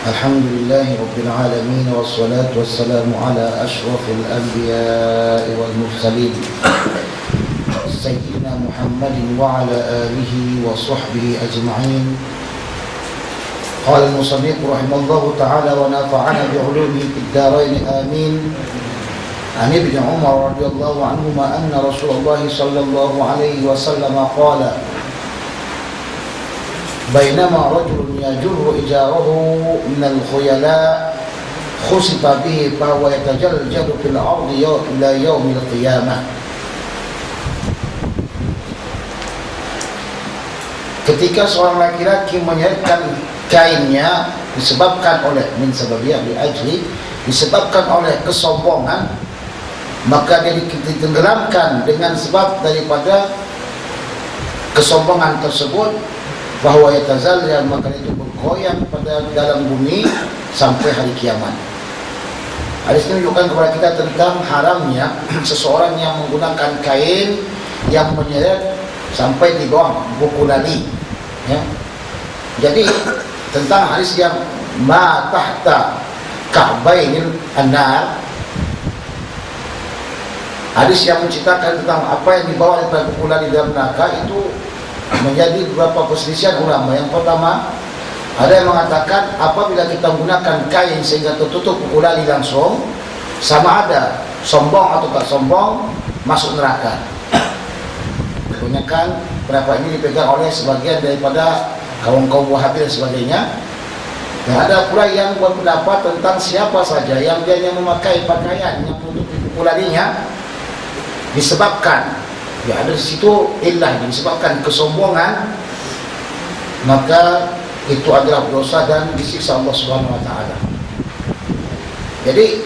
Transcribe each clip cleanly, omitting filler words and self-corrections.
الحمد لله رب العالمين والصلاة والسلام على أشرف الأنبياء والمرسلين سيدنا محمد وعلى آله وصحبه أجمعين. قال المصنف رحمه الله تعالى ونفعنا بعلومه في الدارين آمين. عن ابن عمر رضي الله عنهما أن رسول الله صلى الله عليه وسلم قال بينما رجل يجر إجاره من الخيلاء خسف به فهو يتجلجل في الأرض إلى يوم القيامة. Ketika seorang laki-laki menyeretkan kainnya disebabkan oleh disebabkan oleh kesombongan, maka dia ditenggelamkan dengan sebab daripada kesombongan tersebut, bahwa yatazallal, maka itu bergoyang pada dalam bumi sampai hari kiamat. Hadis ini menunjukkan kepada kita tentang haramnya seseorang yang menggunakan kain yang menyeret sampai di bawah buku lali, ya. Jadi tentang hadis yang ma tahta ka'bainil annar, hadis yang menceritakan tentang apa yang di bawah daripada buku lali dalam neraka, itu menjadi beberapa perselisihan ulama. Yang pertama, ada yang mengatakan apabila kita menggunakan kain sehingga tertutup buku lali langsung, sama ada sombong atau tak sombong, masuk neraka. Kebanyakan pendapat ini dipegang oleh sebagian daripada kaum-kaum Wahabi dan sebagainya. Dan ada pula yang berpendapat tentang siapa saja yang dia memakai pakaian yang menutupi buku lalinya disebabkan, ya ada di situ illah, disebabkan kesombongan, maka itu adalah dosa dan disiksa Allah Subhanahu wa taala. Jadi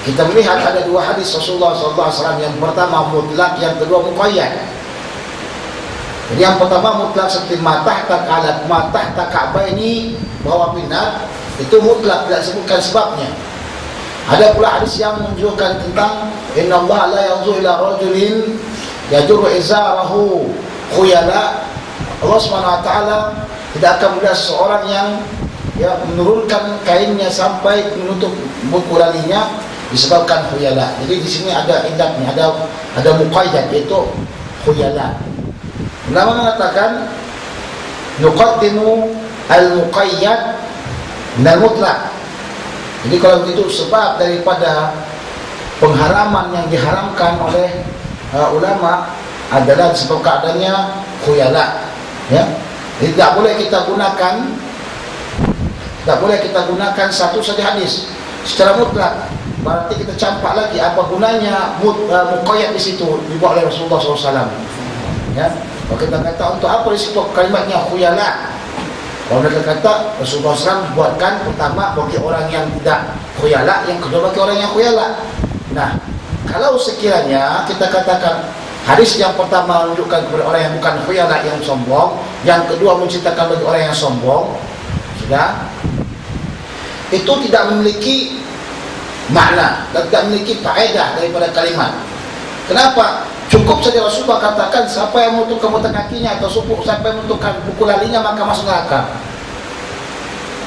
kita melihat ada dua hadis Rasulullah SAW, yang pertama mutlak, yang kedua muqayyad. Jadi yang pertama mutlak seperti matah tak Ka'bah ini bahwa pinat, itu mutlak, tidak sebutkan sebabnya. Ada pula hadis yang menunjukkan tentang inna Allah la yanzuru ila rajulin yajurru izarahu khuyala. Allah SWT tidak akan melihat seorang yang menurunkan kainnya sampai menutup buku lalinya disebabkan khuyala. Jadi di sini ada indahnya, ada muqayyad, yaitu khuyala. Ulama mengatakan nuqaddimu al-muqayyad min al-mutlaq. Jadi kalau begitu sebab daripada pengharaman yang diharamkan oleh ulama adalah disebabkan adanya khuyala, ya. Jadi tidak boleh kita gunakan satu saja hadis secara mutlak. Berarti kita campak lagi apa gunanya muqayyad di situ dibuat oleh Rasulullah SAW, ya. Kalau kita kata untuk apa di situ kalimatnya khuyala, kalau mereka kata Rasulullah SAW buatkan pertama bagi orang yang tidak khuyala, yang kedua bagi orang yang khuyala. Nah, kalau sekiranya kita katakan hadis yang pertama menunjukkan kepada orang yang bukan khuyala, yang sombong, yang kedua menceritakan bagi orang yang sombong, sudah, itu tidak memiliki makna dan tidak memiliki faedah daripada kalimat. Kenapa? Cukup saja Rasulullah katakan siapa yang menutup kemutan kakinya atau siapa yang menutupkan buku lalinya maka masuk neraka.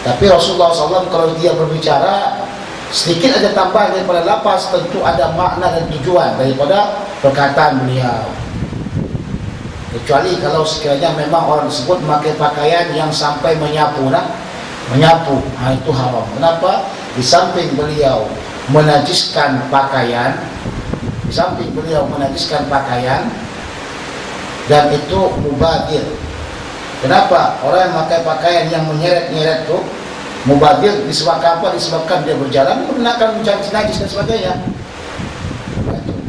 Tapi Rasulullah SAW kalau dia berbicara sedikit aja tambah daripada lafaz, tentu ada makna dan tujuan daripada perkataan beliau. Kecuali kalau sekiranya memang orang tersebut memakai pakaian yang sampai menyapu, itu haram. Kenapa? Di samping beliau menajiskan pakaian, dan itu mubadir. Kenapa? Orang yang memakai pakaian yang menyeret-nyeret itu mubadir, disebabkan apa? Disebabkan dia berjalan menggunakan najis dan sebagainya.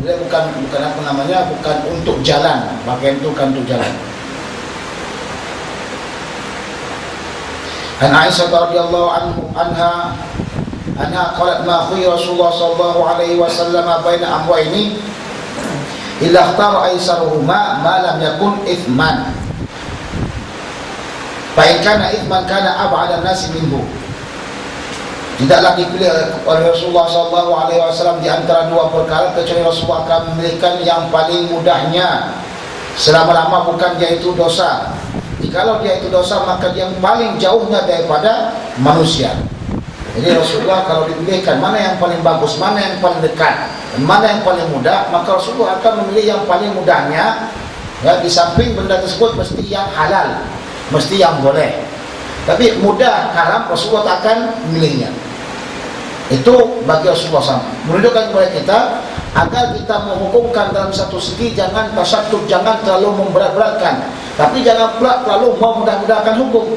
Dia bukan untuk jalan, pakaian itu bukan untuk jalan. An Aisyah radhiyallahu anha qalat ma khuyira Rasulullah sallallahu alaihi wasallam baina amwayni illa ikhtara aisaruhuma ma lam yakun ithman. Fa in kana ithman kana ab'ada an-nas minhu. Tidaklah dipilih oleh Rasulullah SAW di antara dua perkara kecuali Rasulullah akan memilihkan yang paling mudahnya selama-lama bukan dia itu dosa. jikalau dia itu dosa maka dia yang paling jauhnya daripada manusia. Jadi Rasulullah kalau dipilihkan mana yang paling bagus, mana yang paling dekat, dan mana yang paling mudah, maka Rasulullah akan memilih yang paling mudahnya. Ya, di samping benda tersebut mesti yang halal, mesti yang boleh. Tapi mudah haram Rasulullah tak akan memilihnya. Itu bagi Rasulullah SAW menunjukkan kepada kita agar kita menghukumkan dalam satu segi jangan tasyadud, jangan terlalu memberat-beratkan, tapi jangan pula terlalu memudah-mudahkan hukum.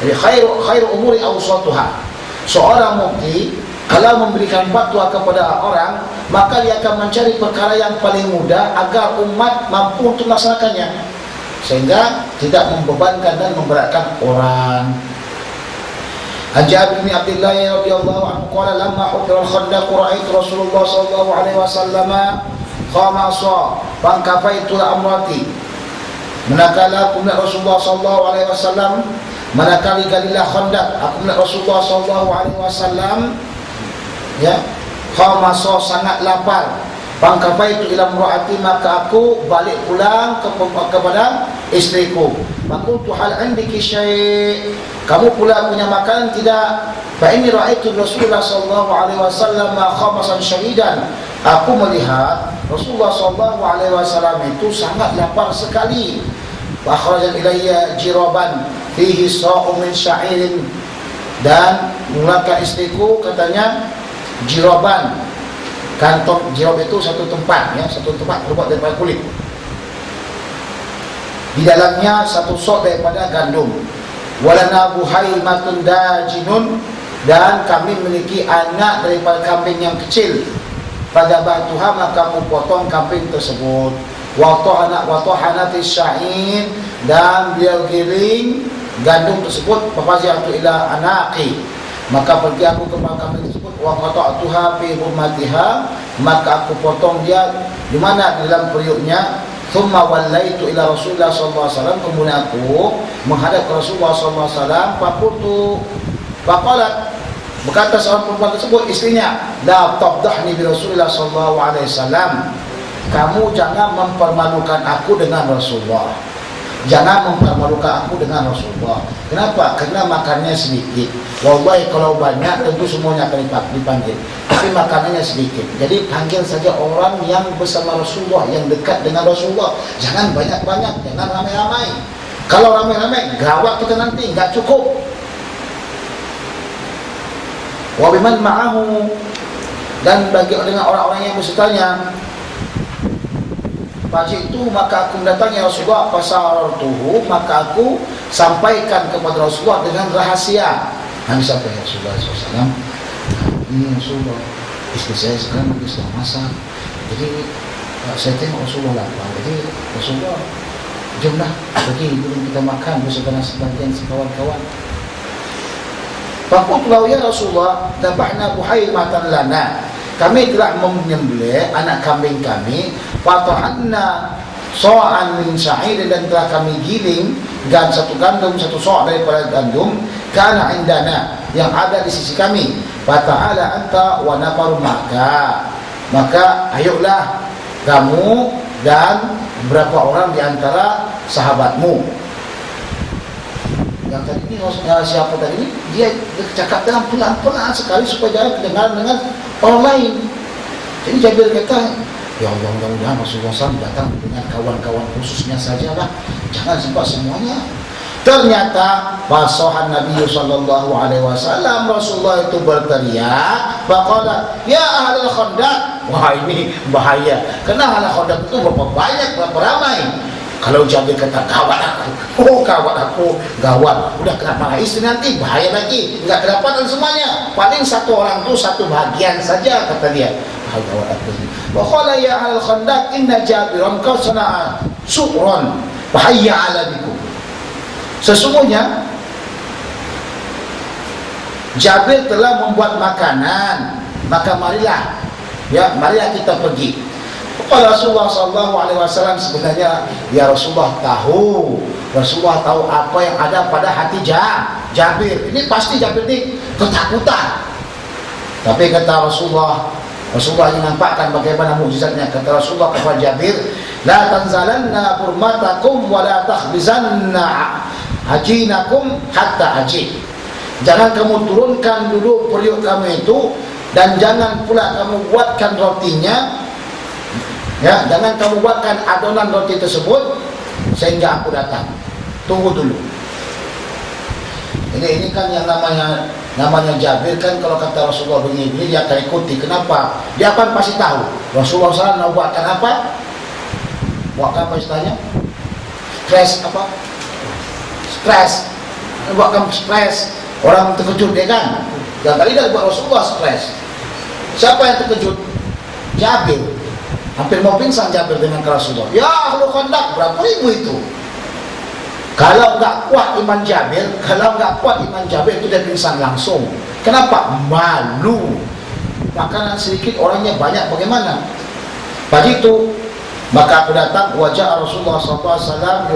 Jadi khairu umuri awsatuha. Seorang mufti kalau memberikan fatwa kepada orang, maka dia akan mencari perkara yang paling mudah agar umat mampu untuk melaksanakannya, sehingga tidak membebankan dan memberatkan orang. Jabir bin Abdullah radhiyallahu anhu qala lamma hudira al-khandaq ra'aitu Rasulullah sallallahu alaihi wasallam khamasa fankafaitu amrati. Manakala aku melihat Rasulullah sallallahu alaihi wasallam manakala galilah khandaq, aku melihat Rasulullah sallallahu alaihi wasallam ya khamasa sangat lapar. Fankafaitu ila imraati, maka aku balik pulang kepada istriku. Maqultu hal indiki syai', kamu pula punya makanan tidak? Fa inni ra'aitu Rasulullah sallallahu alaihi wasallam khamasan syadidan, aku melihat Rasulullah sallallahu alaihi wasallam itu sangat lapar sekali. Wa kharaja ilayya jiraban fihi sa'un min sya'irin, dan mengeluarkan istriku katanya jiraban. Kantong jirab itu satu tempat, ya, satu tempat terbuat daripada kulit. Di dalamnya satu sok daripada gandum. Walana buhaimatun dajinun, dan kami memiliki anak daripada kambing yang kecil. Pada batuha, maka potong kambing tersebut. Watohanatis sya'in, dan beliau giring gandum tersebut. Fafaziyatu ila anaqi, maka pergi aku ke kambing tersebut. Wa qata'tuha fi hurmatiha, maka aku potong dia di mana, di dalam periuknya. Thumma wallaitu ila Rasulullah sallallahu alaihi wasallam, kemudian aku menghadap ke Rasulullah sallallahu alaihi wasallam. Faqalat, berkata seorang perempuan tersebut, istrinya, la tabdahni bi Rasulillah sallallahu alaihi wasallam, kamu jangan mempermalukan aku dengan Rasulullah. Jangan mempermalukan aku dengan Rasulullah. Kenapa? Karena makannya sedikit. Wallahi kalau banyak tentu semuanya akan dipanggil, tapi makanannya sedikit. Jadi panggil saja orang yang bersama Rasulullah, yang dekat dengan Rasulullah. Jangan banyak-banyak, jangan ramai-ramai. Kalau ramai-ramai gawat kita nanti, enggak cukup. Wa biman ma'ahu, dan bagi dengan orang-orang yang bersertanya. Pagi itu maka aku mendatangi Rasulullah, fasartuhu, maka aku sampaikan kepada Rasulullah dengan rahasia. Kami sampai Rasulullah SAW, ini Rasulullah, istri saya sekarang lagi sedang masak. Jadi saya tengok Rasulullah lapar. Jadi Rasulullah, jomlah pergi belum kita makan bersama sebagian kawan-kawan. Faqultu lahu ya Rasulullah, dabahna buhaimatan lana, kami telah menyembelih anak kambing kami. Fatahanna so'an min sya'ir, dan telah kami giling satu gandum, satu so' daripada gandum. Kana indana, yang ada di sisi kami. Fata'ala anta wa nafaru maka ayolah kamu dan beberapa orang di antara sahabatmu. Yang tadi ini siapa tadi ini? Dia cakap dengan pelan-pelan sekali supaya jangan kedengaran dengan orang lain. Jadi Jabir kata, ya Allah, mudah-mudahan Rasulullah SAW datang dengan kawan-kawan khususnya sajalah, jangan sempat semuanya. Ternyata pasohan Nabi sallallahu alaihi wasallam, Rasulullah itu berteriak, faqala ya ahlul khandaq. Wah, ini bahaya. Karena ahlul khandaq itu berapa banyak, berapa ramai. Kalau Jabir kata gawat aku, gawat aku, gawat, udah kena marah istri nanti bahaya lagi, enggak kedapatan semuanya, paling satu orang tu satu bahagian saja, kata dia. Gawat aku. Wa qala ya ahlul khandaq inna Jabiran qad sana'a su'ran bahaya ala bikum. Sesungguhnya Jabir telah membuat makanan, maka marilah kita pergi. Kalau Rasulullah SAW sebenarnya, ya Rasulullah tahu apa yang ada pada hati Jabir. Ini pasti Jabir ini ketakutan. Tapi kata Rasulullah menampakkan bagaimana mukjizatnya. Kata Rasulullah kepada Jabir, la tanzalanna hurmatakum wa la takhbizanna ajinakum hatta ajin. Jangan kamu turunkan dulu periuk kamu itu, dan jangan pula kamu buatkan rotinya, ya, jangan kamu buatkan adonan roti tersebut sehingga aku datang. Tunggu dulu. Ini kan yang namanya Jabir kan, kalau kata Rasulullah begini dia akan ikuti. Kenapa? Dia akan pasti tahu Rasulullah SAW mau buatkan apa? Buatkan apa istilahnya? Stres. Buatkan stres. Orang terkejut dia kan. Dan tadi dah buat Rasulullah stres. Siapa yang terkejut? Jabir. Hampir mau pingsan Jabir dengan Rasulullah. Ya Ahlul Khandaq, berapa ribu itu? Kalau nggak kuat iman Jabir, itu dia pingsan langsung. Kenapa? Malu. Makanan sedikit, orangnya banyak, bagaimana? Pagi itu, maka aku datang, wajah Rasulullah SAW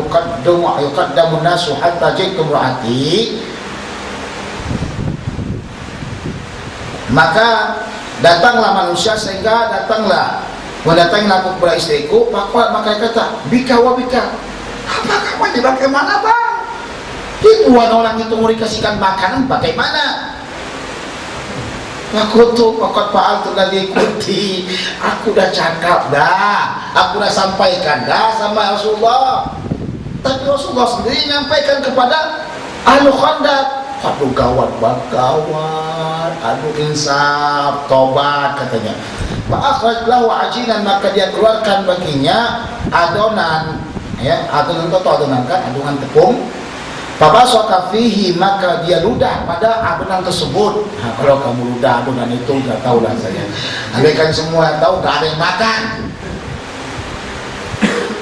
yuqaddamu nasu hatta jitu imraati. Maka datanglah manusia sehingga mendatangi aku kepada istriku. Maka dia kata, bika wa bika. Apa kamu ini bagaimana bang? Ribuan orang itu mau dikasihkan makanan, bagaimana? Aku tuh pokok Pak Altu lagi ikuti. Aku udah cakap dah, aku udah sampaikan dah sama Rasulullah. Tapi Rasulullah sendiri menyampaikan kepada Ahlul Khandaq. Aduh gawat, aduh insaf, tobat katanya. Fa'akhraj lahu ajinan, maka dia keluarkan baginya adonan. Ya, adonan itu adonan kan, adonan tepung. Fabasaka fihi, maka dia ludah pada adonan tersebut. Nah, kalau kamu ludah adonan itu, nggak tahu lah saya. Andaikan semua tahu, nggak ada yang makan.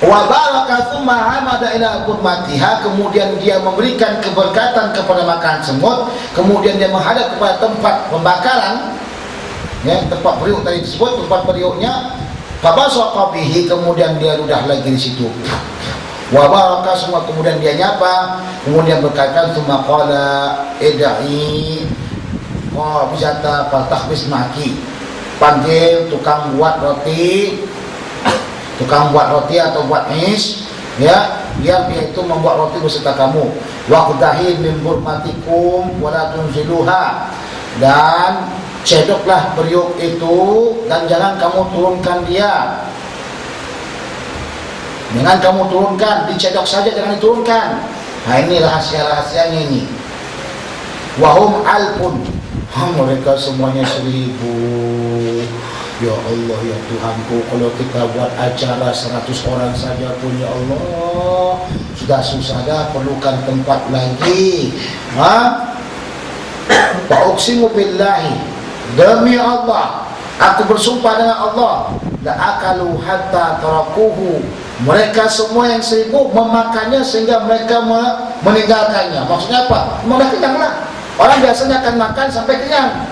Wa baraka tsumma hamada ila qurmatiha, kemudian dia memberikan keberkatan kepada makanan semut, kemudian dia menghadap kepada tempat pembakaran, ya, tempat periuk tadi tersebut, tempat periuknya. Fabasaka bihi, kemudian dia ludah lagi di situ. Wa baraka, semua kemudian dia nyapa, kemudian berkata tsumma qala id'i bisata fatahbis maki, panggil tukang buat roti atau buat is, ya, biar dia itu membuat roti beserta kamu. Waqdahi min burmatikum wala tunziluha, dan cedoklah periuk itu dan jangan kamu turunkan dia. Jangan kamu turunkan, dicedok saja, jangan diturunkan. Nah ini rahasia-rahasianya ini. Wahum alpun, mereka semuanya 1000. Ya Allah, ya Tuhanku, kalau kita buat acara 100 orang saja pun, ya Allah, sudah susah dah, perlukan tempat lagi. Fa'uqsimu billahi, demi Allah, aku bersumpah dengan Allah, la akalu hatta tarakuhu, mereka semua yang 1000 memakannya sehingga mereka meninggalkannya. Maksudnya apa? Mereka kenyanglah. Orang biasanya akan makan sampai kenyang.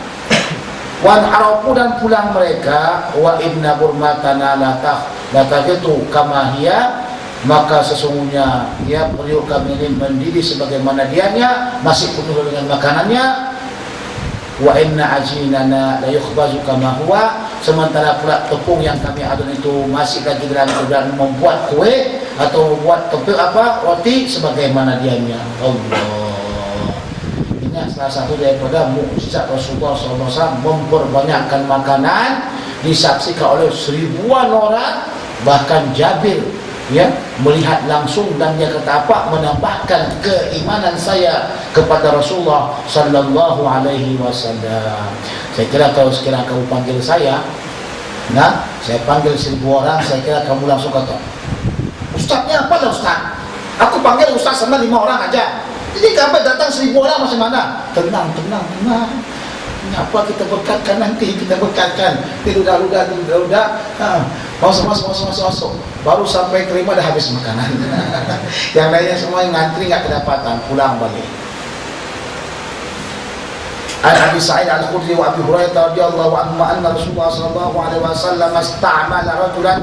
Wan harapu, dan pulang mereka. Wa inna burmatana latajitu kama hiya, maka sesungguhnya ya periuk kami ini mendidih sebagaimana dianya, masih penuh dengan makanannya. Wa inna ajinana la yukhbazu kama huwa, sementara pula tepung yang kami adon itu masih lagi dalam membuat kue atau membuat roti sebagaimana dianya. Allah, salah satu daripada mukjizat Rasulullah SAW, memperbanyakkan makanan, disaksikan oleh 1000-an orang. Bahkan Jabir, ya, melihat langsung dan dia kata apa? Menambahkan keimanan saya kepada Rasulullah Sallallahu Alaihi Wasallam. Saya kira kalau sekiranya kamu panggil saya, nah, saya panggil 1000 orang, saya kira kamu langsung kata, Ustaznya apa lah Ustaz? Aku panggil Ustaz sama 5 orang aja. Jadi kapan datang 1000 orang macam mana? Tenang. Apa kita berkatkan nanti, kita berkatkan. Ludah. Masuk. Baru sampai ke rumah dah habis makanan. Yang lainnya semua yang ngantri nggak kedapatan, pulang balik. An Abi Sa'id Al-Khudri wa Abi Hurairah radhiyallahu anhu anna Rasulullah sallallahu alaihi wasallam ista'mala rajulan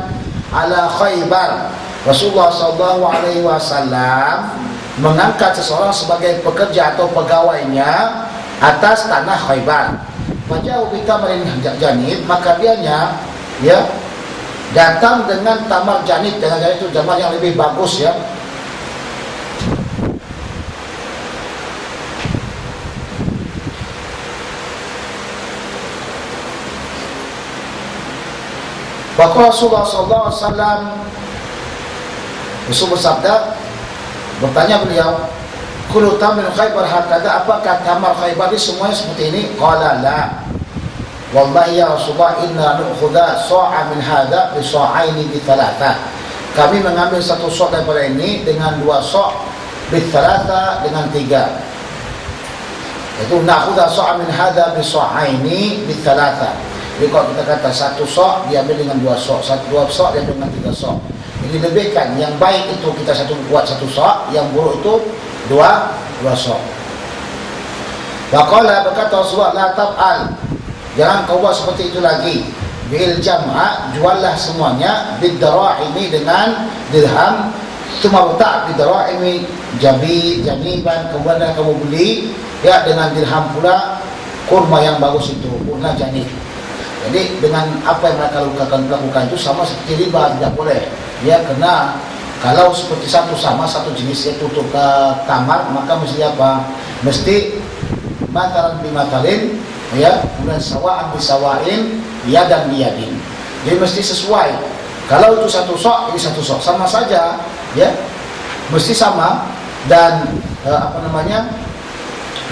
ala Khaybar. Rasulullah sallallahu alaihi wasallam mengangkat seseorang sebagai pekerja atau pegawainya atas tanah Khaybar. Faja'u bi tamarin janib, maka dianya, ya, datang dengan tamar janib. Dengan janib itu jamar yang lebih bagus, ya. Maka Rasulullah sallallahu alaihi wasallam Rasul bersabda, bertanya beliau, kullu tamrin Khaybar hakadha, apakah tamar Khaybar ini semuanya seperti ini? Qala la, wallahi ya Rasulullah, inna nu'khudha sa'a min hadha bi sa'aini bi thalatha. Kami mengambil satu sok daripada ini dengan 2 sok, bi thalatha dengan 3. Itu na'khudha sa'a min hadha bi sa'aini bi thalatha. Jadi kalau kita kata satu sok diambil dengan 2 sok, 2 sok diambil dengan 3 sok. Jadi lebihkan, yang baik itu kita buat 1 sok, yang buruk itu 2 sok. Waqala, berkata Rasulullah, la tab'al, jangan kau buat seperti itu lagi. Bil jam'a, juallah semuanya, bid darahimi, dengan dirham, tumauta' bid darahimi janiban, kemudian kamu beli ya dengan dirham pula kurma yang bagus itu, kurma janib. Jadi dengan apa yang mereka lakukan itu sama seperti riba, tidak boleh. Ya, karena kalau seperti satu jenis itu untuk tamar, maka mesti apa? Mesti matalan bimatalin, ya, kemudian sawa'an bisawain, yadan biyadin. Jadi mesti sesuai. Kalau itu 1 sok, ini 1 sok, sama saja, ya, mesti sama dan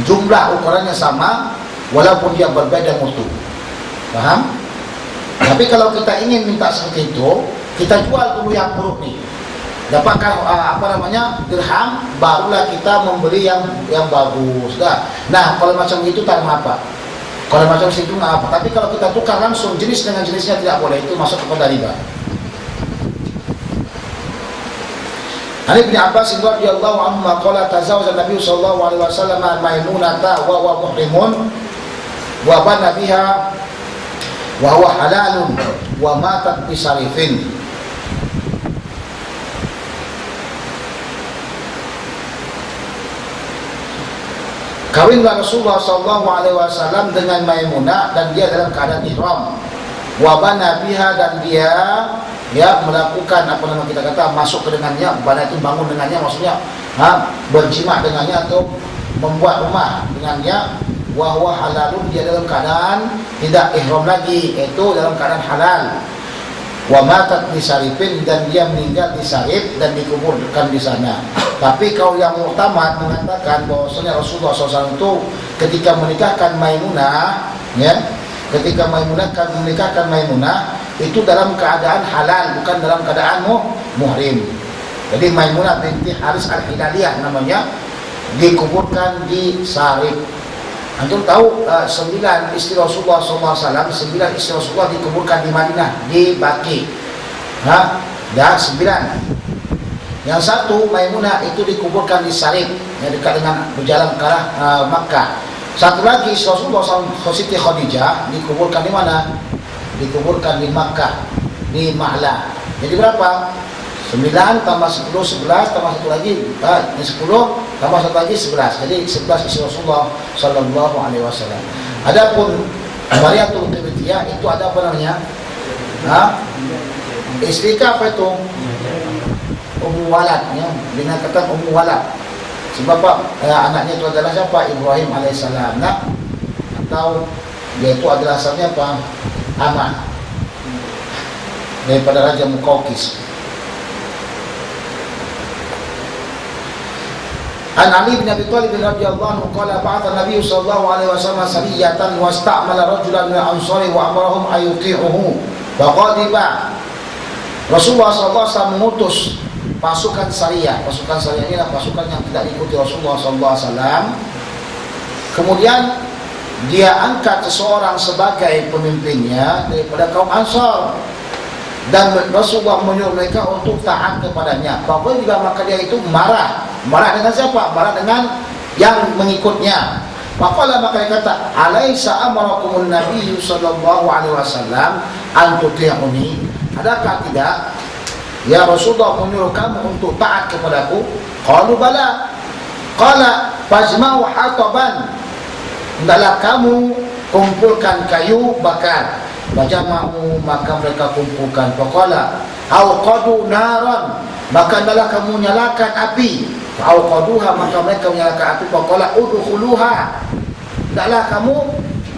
jumlah ukurannya sama, walaupun dia berbeda mutu. Paham? Tapi kalau kita ingin minta seperti itu, kita jual dulu yang buruk nih, dapatkan dirham, barulah kita membeli yang bagus. Nah, kalau macam itu tak apa. Kalau macam itu nggak apa. Tapi kalau kita tukar langsung jenis dengan jenisnya tidak boleh, itu masuk kepada riba. Ali bin Abbas radhiyallahu anhu qala tazawwaja Nabi sallallahu alaihi wasallam Maimunata wa huwa muhrimun wa bana biha wa huwa halalun wa matat bisarifin. Kawinlah Rasulullah sallallahu alaihi wasallam dengan Maimunah dan dia dalam keadaan ihram. Wa bana biha, dan dia melakukan kita kata masuk ke dengannya, bana itu bangun dengannya, maksudnya berjima dengannya atau membuat rumah dengannya. Wa huwa halalun, dia dalam keadaan tidak ihram lagi, yaitu dalam keadaan halal. Wa matat bisarifin, dan dia meninggal di Sarif dan dikuburkan di sana. Tapi kalau yang muktamad mengatakan bahwasanya Rasulullah SAW itu ketika menikahkan Maimunah, ketika menikahkan Maimunah itu dalam keadaan halal, bukan dalam keadaan muhrim. Jadi Maimunah binti Haris al-Hilaliyah namanya, dikuburkan di Sarif. Antum tahu 9 istri Rasulullah SAW, 9 istri Rasulullah dikuburkan di Madinah, di Baqi. Dan 9. Yang 1 Maimunah itu dikuburkan di Sarif, yang dekat dengan berjalan ke arah Makkah. 1 lagi Rasulullah SAW, Siti Khadijah, dikuburkan di mana? Dikuburkan di Makkah, di Ma'la. Jadi berapa? 9 tambah 10, 11 tambah 1 lagi 10 tambah 1 lagi 11. Jadi 11 istri Rasulullah sallallahu alaihi wasallam. Adapun Mariatul Qibtiyah itu ada apa namanya? Istri apa itu? Ummu Walad, ya, dengan kata Ummu Walad. Sebab anaknya itu adalah siapa? Ibrahim alaihissalam. Atau dia itu adalah asalnya apa? Amah daripada Raja Muqawqis. An Ali bin Abi Thalib radhiyallahu anhu qala ba'atha Nabi sallallahu alaihi wasallam sariyatan wasta'mala rajulan min ansari wa amarahum ayuti'uhu wa qadiba. Rasulullah sallallahu alaihi wasallam mengutus pasukan sariyah. Pasukan sariyah ini adalah pasukan yang tidak diikuti Rasulullah sallallahu alaihi wasallam. Kemudian dia angkat seseorang sebagai pemimpinnya daripada kaum Ansar, dan Rasulullah menyuruh mereka untuk taat kepadanya. Apabila maka dia itu marah dengan siapa? Marah dengan yang mengikutnya. Maka dia kata, alaisa amarakumun Nabi sallallahu alaihi wasallam an tuti'uni? Adakah tidak ya Rasulullah menyuruh kamu untuk taat kepadaku? Qalu bala. Qala fajma'u hataban, hendaklah kamu kumpulkan kayu bakar. Fajma'u, maka mereka kumpulkan. Faqala auqadu naran, maka hendaklah kamu nyalakan api. Auqaduha, maka mereka menyalakan api. Faqala udkhuluha, hendaklah kamu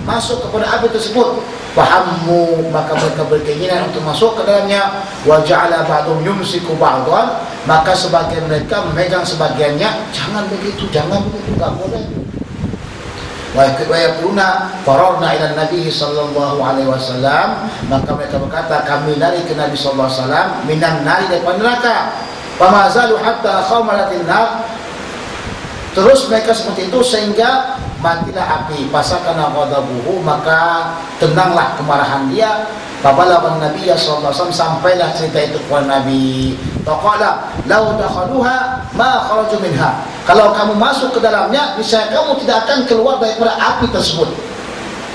masuk kepada api tersebut. fahammu, maka mereka berkeinginan untuk masuk ke dalamnya. Wa ja'ala ba'dhum yumsiku ba'dhan, maka sebagian mereka memegang sebagiannya. Jangan begitu, tak boleh. Wa yaquluna fararna ila Nabi sallallahu alaihi wasallam, maka mereka berkata, kami lari ke Nabi sallallahu alaihi wasallam minan nari, daripada neraka. Fama zalu hatta khawmalatin nar, terus mereka seperti itu sehingga matilah api. Pasakana ghadabuhu, maka tenanglah kemarahan dia. Fabalagha Nabi sallallahu alaihi wasallam, sampailah cerita itu kepada Nabi. Faqala law dakhaluha ma kharaju minha, kalau kamu masuk ke dalamnya, niscaya kamu tidak akan keluar daripada api tersebut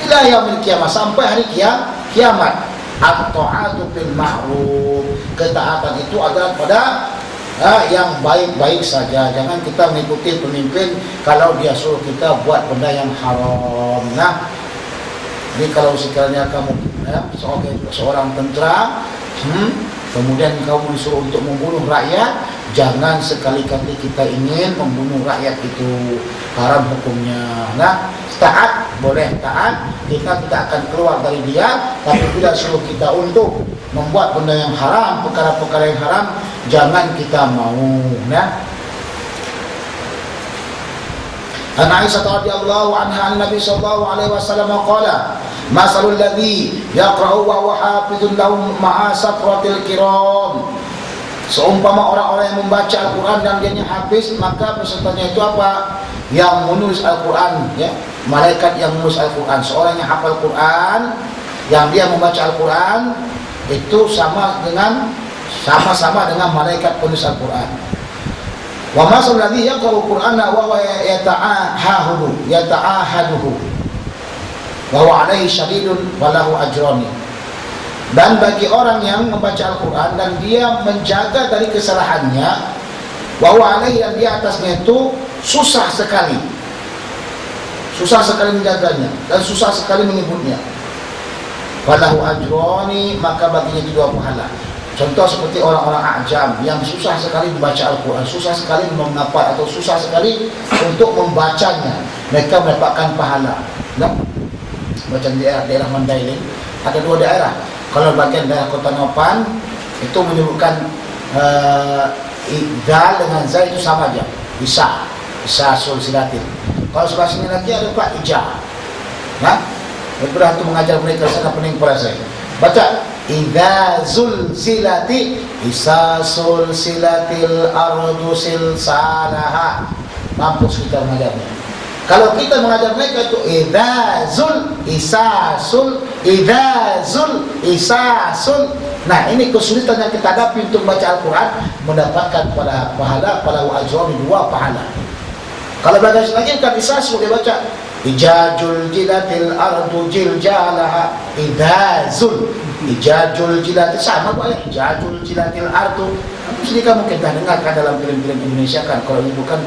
ila yaumil qiyamah, sampai hari kiamat. At-ta'atu bil ma'ruf, ketaatan itu adalah pada yang baik-baik saja. Jangan kita mengikuti pemimpin kalau dia suruh kita buat benda yang haram. Nah, jadi kalau sekiranya kamu seorang tentera, kemudian kamu disuruh untuk membunuh rakyat, jangan sekali-kali kita ingin membunuh rakyat, itu haram hukumnya. Nah, taat boleh taat, kita tidak akan keluar dari dia, tapi bila suruh kita untuk membuat benda yang haram, perkara-perkara yang haram, jangan kita mau. Nah, An Aisyah radhiyallahu anha, Nabi sallallahu alaihi wasallam qala, masalul ladzi yaqra'u wa huwa hafizun lahum ma'a safratil kiram, seumpama orang-orang yang membaca Al-Quran dan dia hafiz, maka pesertanya itu apa? Yang menulis Al-Quran, ya, malaikat yang menulis Al-Quran. Seorang yang hafal Quran, yang dia membaca Al-Quran, itu sama-sama dengan malaikat penulis Al-Quran. Wa masal ladzi yaqra'u Qur'ana wa huwa yata'ahaduhu wa huwa 'alaihi syadidun wa lahu ajrani. Dan bagi orang yang membaca Al-Quran dan dia menjaga dari kesalahannya, wa huwa 'alaihi, dan dia atasnya itu susah sekali menjaganya dan susah sekali menyebutnya, wa lahu ajrani, maka baginya dua pahala. Contoh seperti orang-orang ajam yang susah sekali membaca Al-Quran, susah sekali menghafal atau susah sekali untuk membacanya, mereka mendapatkan pahala. Nah, macam daerah Mandailing ada dua daerah. Kalau bagian daerah Kota Nopan itu menyebutkan dal dengan zai itu sama aja, isa sulsilatin. Kalau sebelah sini lagi ada Pak Ija. Nah, daripada itu mengajar mereka sana pening kepada saya. Baca idza zulzilati isa sulsilatil ardu silsalaha. Mampus kita mengajarnya. Kalau kita mengajar mereka itu idza zul isasul. Nah, ini kesulitan yang kita hadapi untuk membaca Al-Quran, mendapatkan pahala ajrun, dua pahala. Kalau belajar lagi bukan isasul, dia baca ijajul jilatil ardu jiljalaha, ijajul jilatil, sama boleh ijajul jilatil ardu. Mesti kamu kita dengarkan dalam film-film Indonesia kan, kalau ini bukan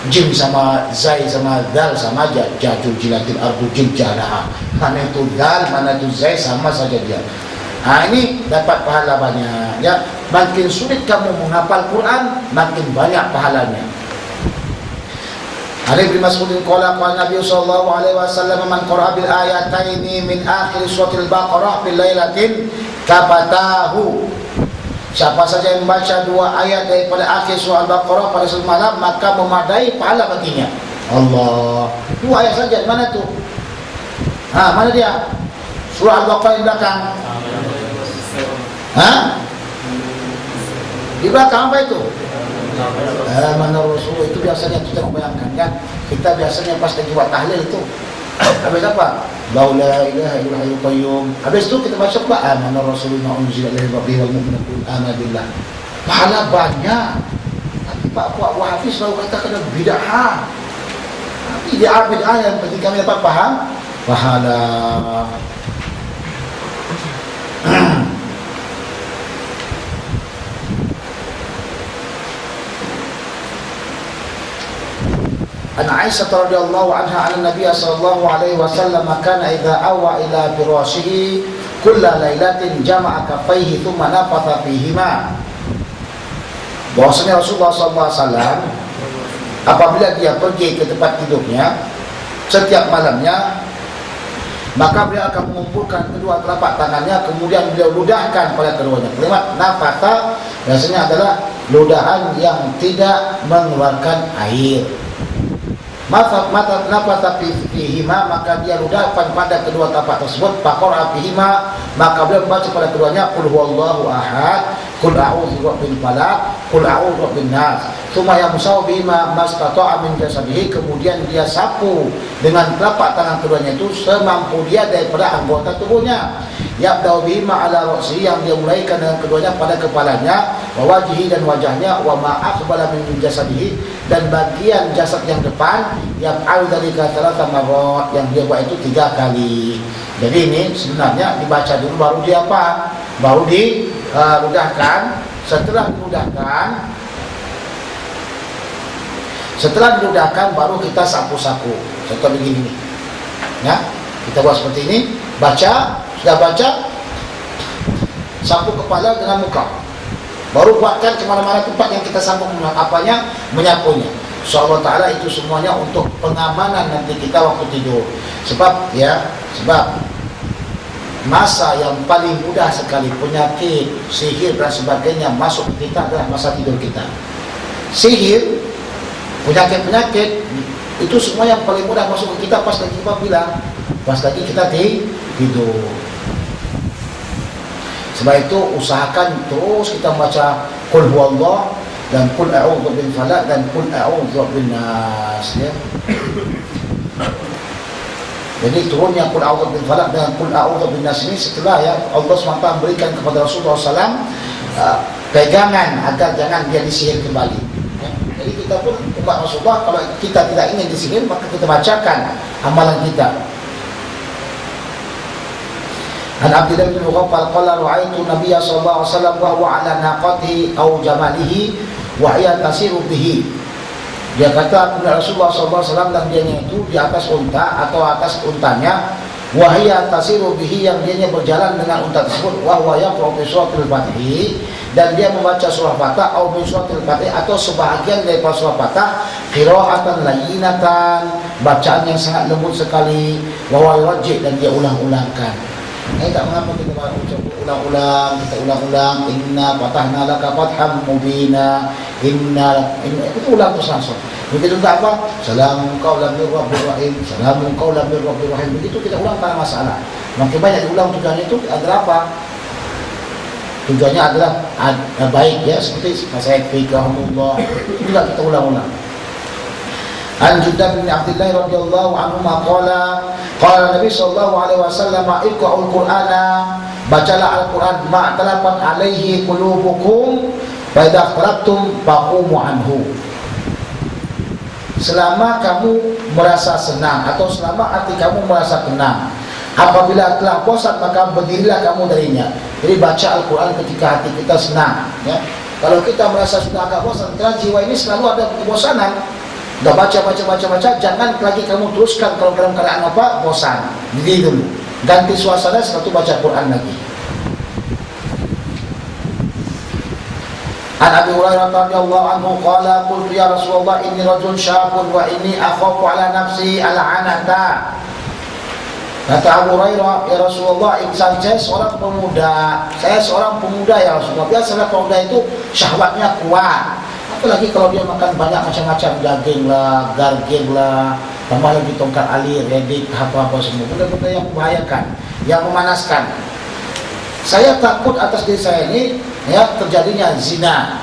jim sama zai sama dal sama aja, jajul jilatil ardu jiljalaha, mana itu dal mana itu zai sama saja dia. Nah, ini dapat pahala banyak ya. Makin sulit kamu menghafal Quran, makin banyak pahalanya. Ali bin Mas'ud qala qala Nabi sallallahu alaihi wasallam, man qara'a bil ayataini min akhir suratil Baqarah bil lailatin kabatahu. Siapa saja yang membaca dua ayat daripada akhir surah Al-Baqarah pada satu malam, maka memadai pahala baginya. Allah. Dua ayat saja, mana tu? Mana dia? Surah Al-Baqarah di belakang. Di belakang apa itu? Mana Rasul itu biasanya kita bayangkan kan. Kita biasanya pas lagi buat tahlil itu. Habis apa? La ilaha illallah hayyul qayyum. Habis itu kita baca apa? Amana Rasulullah unzila ilaihi rabbihi wal mu'minun amana billah. Pahala banyak. Tapi Pak Hafiz selalu katakan bid'ah. Tapi bid'ah yang penting kami dapat paham pahala. An Aisyah radhiyallahu anha anna Nabiy sallallahu alaihi wasallam kana idza awa ila firashihi kulla lailatin jama'a kaffaihi thumma nafatha fihima. Bahwasanya Rasulullah sallallahu alaihi wasallam apabila dia pergi ke tempat tidurnya setiap malamnya, maka beliau akan mengumpulkan kedua telapak tangannya, kemudian beliau ludahkan pada keduanya. Kalimat nafata biasanya adalah ludahan yang tidak mengeluarkan air. Mata nafata fihima, maka dia ludahkan pada kedua telapak tersebut. Faqara fihima, maka beliau membaca pada keduanya qul huwallahu ahad, qul a'udzu birabbil falaq, qul a'udzu birabbin nas. Tsumma yamsahu bima mastata'a min jasadihi, kemudian dia sapu dengan telapak tangan keduanya itu semampu dia daripada anggota tubuhnya. Yabda'u bima ala ra'si, yang dia mulaikan dengan keduanya pada kepalanya, wa wajhihi, dan wajahnya, wa ma aqbala min jasadihi, dan bagian jasad yang depan, yaf'al dzalika thalatha marrat, yang dia buat itu 3 kali. Jadi ini sebenarnya dibaca dulu baru dia apa? Baru diludahkan. Setelah diludahkan baru kita sapu-sapu. Contoh begini nih. Ya, kita buat seperti ini, baca, sudah baca, sapu kepala dengan muka. Baru buatkan kemana-mana tempat yang kita sambung apanya, menyapunya. InsyaAllah ta'ala itu semuanya untuk pengamanan nanti kita waktu tidur. Sebab masa yang paling mudah sekali penyakit, sihir dan sebagainya masuk ke kita adalah masa tidur kita. Sihir, penyakit-penyakit itu semua yang paling mudah masuk ke kita pas lagi kita tidur. Sebab itu usahakan terus kita baca qul huwallah dan qul a'udzu bil falaq dan qul a'udzu birabbin nas, ya. Jadi turunnya qul a'udzu bil falaq dan qul a'udzu bin nas ini setelah ya Allah SWT berikan kepada Rasulullah SAW pegangan agar jangan dia disihir kembali, ya. Jadi kita pun umat Rasulullah, kalau kita tidak ingin disihir maka kita bacakan amalan kita. An Abdullah bin Mughaffal qala ra'aitu Nabiyya sallallahu alaihi wasallam wa huwa 'ala naqatihi aw jamalihi wa hiya tasiru bihi. Dia kata kepada Rasulullah sallallahu alaihi wasallam, dan dia itu di atas unta atau atas untanya, wa hiya tasiru bihi, yang dia berjalan dengan unta tersebut, wa huwa yaqra'u bi suratil Fatih, dan dia membaca surah Fatah atau bi suratil Fatih, atau sebahagian dari surah Fatah, qira'atan layyinatan, bacaan yang sangat lembut sekali, wa huwa yurajji, dan dia ulang-ulangkan. Tak mengapa kita ulang-ulang, inna fatahna laka fatham mubina, inna itu ulang terus langsung. Begitu juga apa? Salamun qaulan mir rabbir rahim, salamun qaulan mir rabbir rahim. Begitu kita ulang tanpa masalah. Makin banyak diulang tujuannya itu adalah apa? Tujuannya adalah baik, ya, seperti saya fikahumullah. Itu juga kita ulang-ulang. An Jundab bin Abdullah radhiyallahu anhu qala Nabi sallallahu alaihi wasallam iqra'ul Qur'ana, bacalah Al-Qur'an, ma talafat alaihi qulubukum fa idza qara'tum faqumu anhu. Selama kamu merasa senang atau selama hati kamu merasa tenang, apabila telah bosan maka berdirilah kamu darinya. Jadi baca Al-Qur'an ketika hati kita senang, ya. Kalau kita merasa sudah agak bosan, karena jiwa ini selalu ada kebosanan. Udah baca, jangan lagi kamu teruskan kalau dalam keadaan apa? Bosan. Diri dulu. Ganti suasana, setelah itu baca Quran lagi. An Abi Hurairah radhiyallahu anhu qala qultu ya Rasulullah inni rajul syabun wa inni akhafu ala nafsi al-'anata. Kata Abu Hurairah, ya Rasulullah, saya seorang pemuda. Saya seorang pemuda ya Rasulullah. Biasanya pemuda itu syahwatnya kuat. Apalagi kalau dia makan banyak macam-macam, daging lah, garging lah, tambah lagi tongkat alir, redik, apa-apa semua, benda-benda yang membahayakan, yang memanaskan. Saya takut atas diri saya ini, ya, terjadinya zina.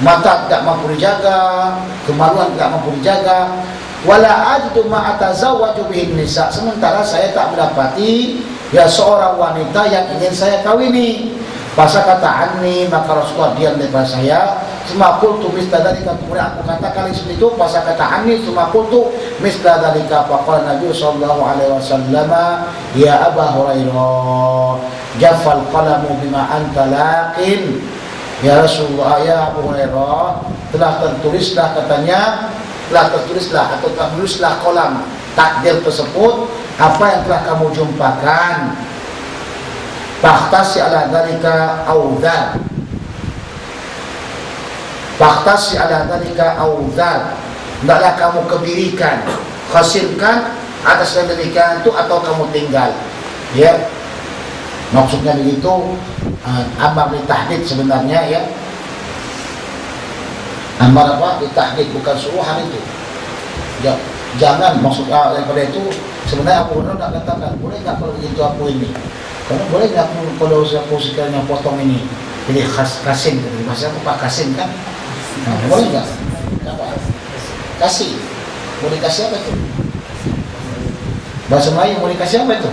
Mata tidak mampu dijaga, kemaluan tidak mampu dijaga. Wala ajidu ma atazawwaju bihin nisa, sementara saya tak mendapati ya seorang wanita yang ingin saya kawini. Pasal kata anni, maka Rasulullah diam daripada saya. Suma qultu misla dzalika, kemudian aku katakan di situ pasal kata anni, suma qultu misla dzalika, faqala Nabi sallallahu alaihi wasallam, ya Aba Hurairah, jaffal qalamu bima anta laqin. Ya Rasulullah, ya Abu Hurairah, telah tertulislah katanya, telah tertulislah atau telah menulislah kolam takdir tersebut apa yang telah kamu jumpakan. Fahtasi ala dzalika audzar, fahtasi ala dzalika audzar, hendaklah kamu kebirikan, hasilkan atas yang demikian itu atau kamu tinggal. Ya, maksudnya begitu. Amar ditahdid sebenarnya ya. Amar apa? Ditahdid, bukan suruhan itu. Ya, jangan maksud daripada itu. Sebenarnya Abu Hurairah nak katakan, boleh tak kalau begitu aku ini? Kamu boleh tak kalau aku sekalian potong ini? Jadi kasin, bahasa apa Pak Kasin kan? Nah, boleh tak? Apa? Kasih. Boleh kasih apa itu? Bahasa Melayu boleh kasih apa itu?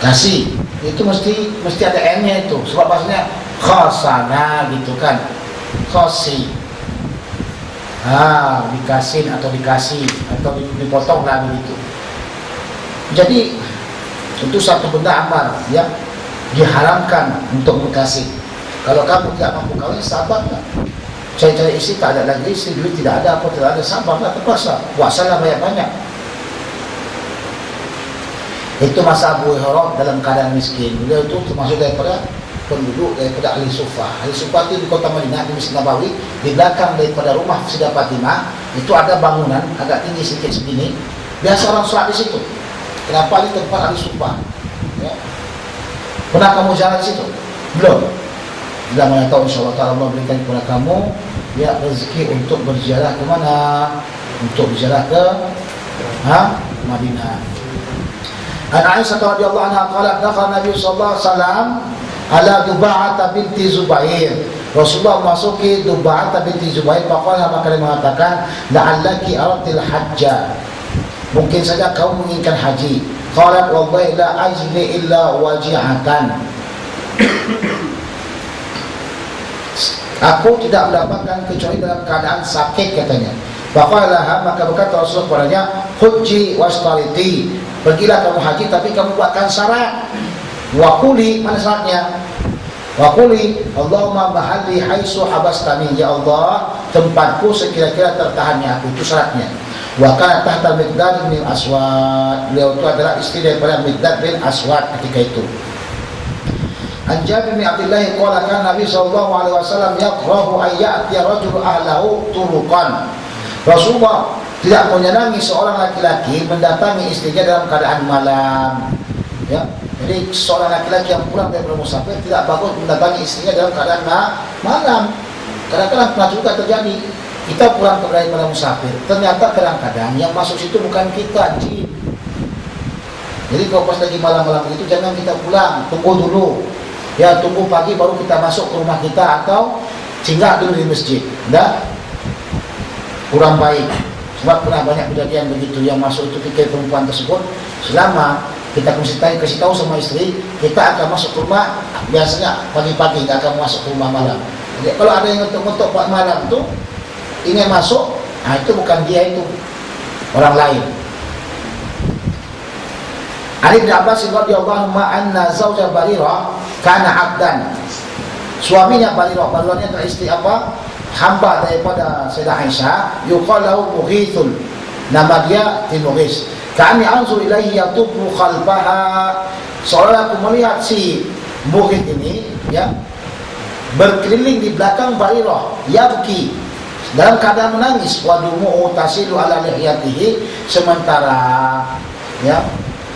Kasih itu mesti ada n-nya itu, sebab bahasanya khasana gitu kan, khasi, dikasih atau dikasih atau dipotong lah begitu. Jadi itu satu benda amar yang diharamkan untuk berkasih. Kalau kamu tidak mampu kawin, sabarlah. Cari-cari istri, tak ada lagi istri, duit tidak ada, apa tidak ada, sabarlah, terpaksa puasalah banyak-banyak. Itu masa Abu Hurairah dalam keadaan miskin. Beliau itu termasuk daripada penduduk daripada ahli Sufah. Ahli Sufah itu di kota Madinah, di Masjid Nabawi, di belakang daripada rumah Sayyidah Fatimah itu ada bangunan agak tinggi sedikit segini. Biasa orang sholat di situ. Kenapa? Di tempat ahli Sufah. Ya. Pernah kamu jalan di situ? Belum. Bila mana tahu insyaAllah ta'ala Allah berikan kepada kamu ya rezeki untuk berziarah ke mana? Untuk berziarah ke Madinah. An Aisyah radhiyallahu anha qalat dakhala Nabi sallallahu alaihi wasallam ala Duba'ah binti Zubair. Rasulullah masuki Duba'ah binti Zubair, maka dia mengatakan la'allaki aradil hajja. Mungkin saja kau menginginkan haji. Qalat wallahi la ajli illa waji'atan. Aku tidak mendapatkan kecuali dalam keadaan sakit katanya. Maka berkata Rasulullah kepadanya, hujji wastariti, pergilah kamu haji tapi kamu buatkan syarat. Wakuli, mana syaratnya? Wakuli, Allahumma mahalli haitsu habastani, ya Allah tempatku sekira-kira tertahannya aku, itu syaratnya. Wa kana tahta Miqdad bin Aswad, beliau itu adalah istri daripada Miqdad bin Aswad ketika itu. An Jabir bin Abdullah qala kan Nabi sallallahu alaihi wasallam yakrahu ay ya'ti rajul ahlahu turuqan. Rasulullah tidak menyenangi seorang laki-laki mendatangi istrinya dalam keadaan malam. Ya, jadi seorang laki-laki yang pulang dari musafir tidak bagus mendatangi istrinya dalam keadaan malam. Kadang-kadang pernah juga terjadi kita pulang daripada musafir, ternyata kadang-kadang yang masuk situ bukan kita, jin. Jadi kalau pas lagi malam-malam begitu jangan kita pulang, tunggu dulu. Ya, tunggu pagi baru kita masuk ke rumah kita atau singgah dulu di masjid. Enggak? Kurang baik. Sebab pernah banyak kejadian begitu, yang masuk itu pikir perempuan tersebut selama kita kasih tahu sama istri kita akan masuk ke rumah biasanya pagi-pagi, tidak akan masuk ke rumah malam. Jadi kalau ada yang untuk malam itu ingin masuk, itu bukan dia, itu orang lain. Ali bin Abbas radhiyallahu anna zauja Barirah kana 'abdan. Suaminya Barirah adalah istri apa? Hamba daripada Sayyidah Aisyah, yuqalu Mughithun, nama dia Mughith. Kami anzur ilaihi yatubu khalfaha, seolah aku melihat si Mughith ini ya berkeliling di belakang Barirah, yabki, dalam keadaan menangis, wa dumu'u tasilu ala lihiyatihi, sementara ya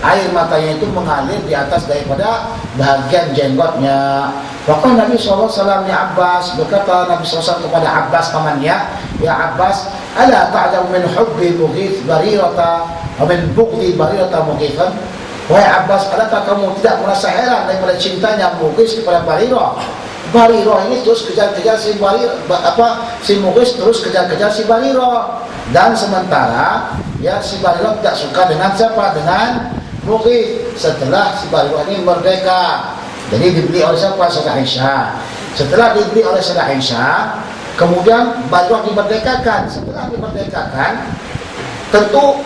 air matanya itu mengalir di atas daripada bahagian jenggotnya. Maka Nabi SAW ya Abbas, berkata Nabi SAW kepada Abbas pamannya, ya Abbas, ala ta'jab min hubbi Mughith Barirata wa min bughdi Barirata Mughithan. Wahai Abbas, adakah kamu tidak merasa heran daripada cintanya Mughith kepada Barirah? Barirah ini terus kejar-kejar si Mughith terus kejar-kejar si Barirah, dan sementara ya si Barirah tidak suka dengan siapa? Dengan Mughith. Setelah si Barirah ini merdeka, jadi dibeli oleh siapa? Sayyidah Aisyah. Setelah dibeli oleh Sayyidah Aisyah, kemudian Barirah dimerdekakan. Setelah dimerdekakan, tentu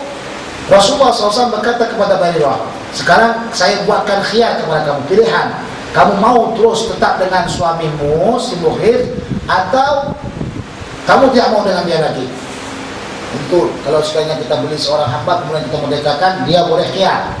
Rasulullah SAW berkata kepada Barirah, sekarang saya buatkan khiyar kepada kamu, pilihan. Kamu mau terus tetap dengan suamimu si Mughith, atau kamu tidak mau dengan dia lagi? Tentu kalau sekalinya kita beli seorang hamba kemudian kita merdekakan, dia boleh khiyar.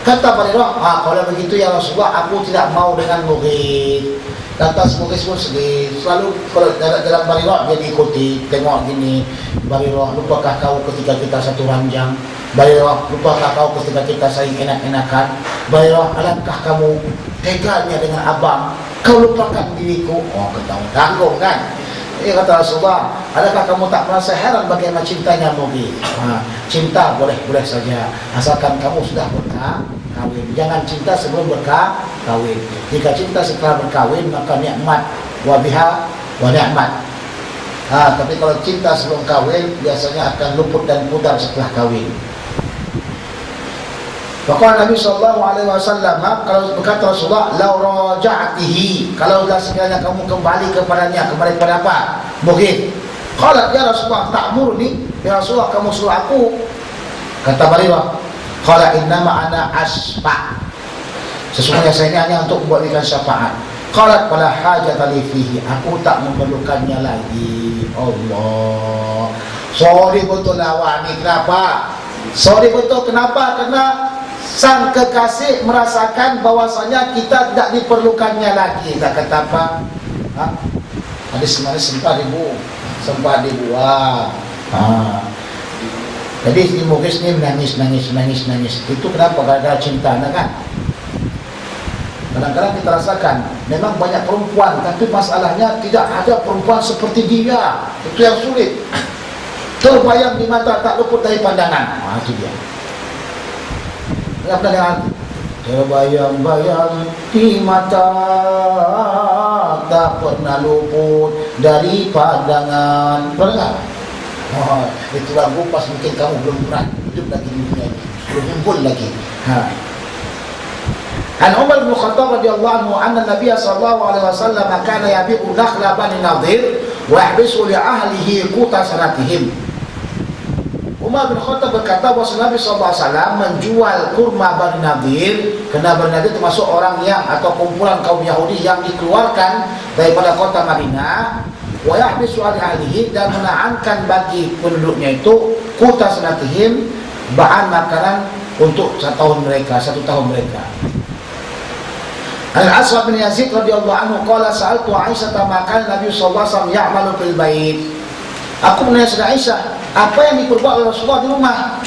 Kata Barirah, kalau begitu ya Rasulullah, aku tidak mau dengan Mughith. Lantas mungkin pun sedih. Selalu kalau dalam Barirah dia diikuti, tengok gini, Barirah, lupakah kau ketika kita satu ranjang? Barirah, lupakah kau ketika kita saling enak-enakan? Barirah, alangkah kamu teganya dengan abang? Kau lupakan diriku. Oh, ketahuan tanggung kan? Ia kata Rasulullah, adakah kamu tak merasa heran bagaimana cintanya Mugi? Cinta boleh-boleh saja, asalkan kamu sudah berkahwin. Jangan cinta sebelum berkahwin. Jika cinta setelah berkahwin, maka nikmat wa biha wa ni'mat. Tapi kalau cinta sebelum kawin, biasanya akan luput dan pudar setelah kawin. Maka Nabi SAW, kalau berkata Rasulullah, lau raja'atihi, kalau sekiranya kamu kembali kepadanya, kembali kepada apa? Mughith. Qalat ya Rasulullah, ta'murni, ya Rasulullah, kamu suruh aku. Kata Barirah, qala innama ana asfa', sesungguhnya saya ini hanya untuk membuatkan syafaat. Qalat fala hajata li fihi, aku tak memerlukannya lagi. Allah, sorry betul awak ni. Kenapa? Sorry betul, kenapa? Karena sang kekasih merasakan bahwasanya kita tidak diperlukannya lagi. Tak kata apa? Ada sebenarnya sempat dibuat. Jadi si Mughith ni menangis. Itu kenapa? Gara-gara cinta, kan? Kadang-kadang kita rasakan memang banyak perempuan, tapi masalahnya tidak ada perempuan seperti dia. Itu yang sulit. Terbayang di mata, tak luput dari pandangan. Itu dia. Apa dengan terbayang-bayang di mata, tak pernah luput dari pandangan. Pernah? Itu lagu pas mungkin kamu belum pernah hidup lagi di dunia ini, belum kumpul lagi. An Umar bin Khattab radhiyallahu anhu anna Nabiy sallallahu alaihi wasallam kana yabi'u nakhla Bani Nadir wa yahbisu li ahlihi quta sanatihim. Umar bin Khattab berkata bahawa Nabi SAW menjual kurma Bani Nadir, kerana Bani Nadir termasuk orang yang atau kumpulan kaum Yahudi yang dikeluarkan daripada kota Madinah, wa yahbisu ahlihi, dan menahankan bagi penduduknya itu quta sanatihim, bahan makanan untuk satu tahun mereka. Al-Aswad bin Yazid radhiyallahu anhu qala sa'altu Aisyah ma kana Nabi sallallahu alaihi wasallam ya'malu fil bait. Aku menanya Sayyidah Aisyah, apa yang diperbuat oleh Rasulullah di rumah?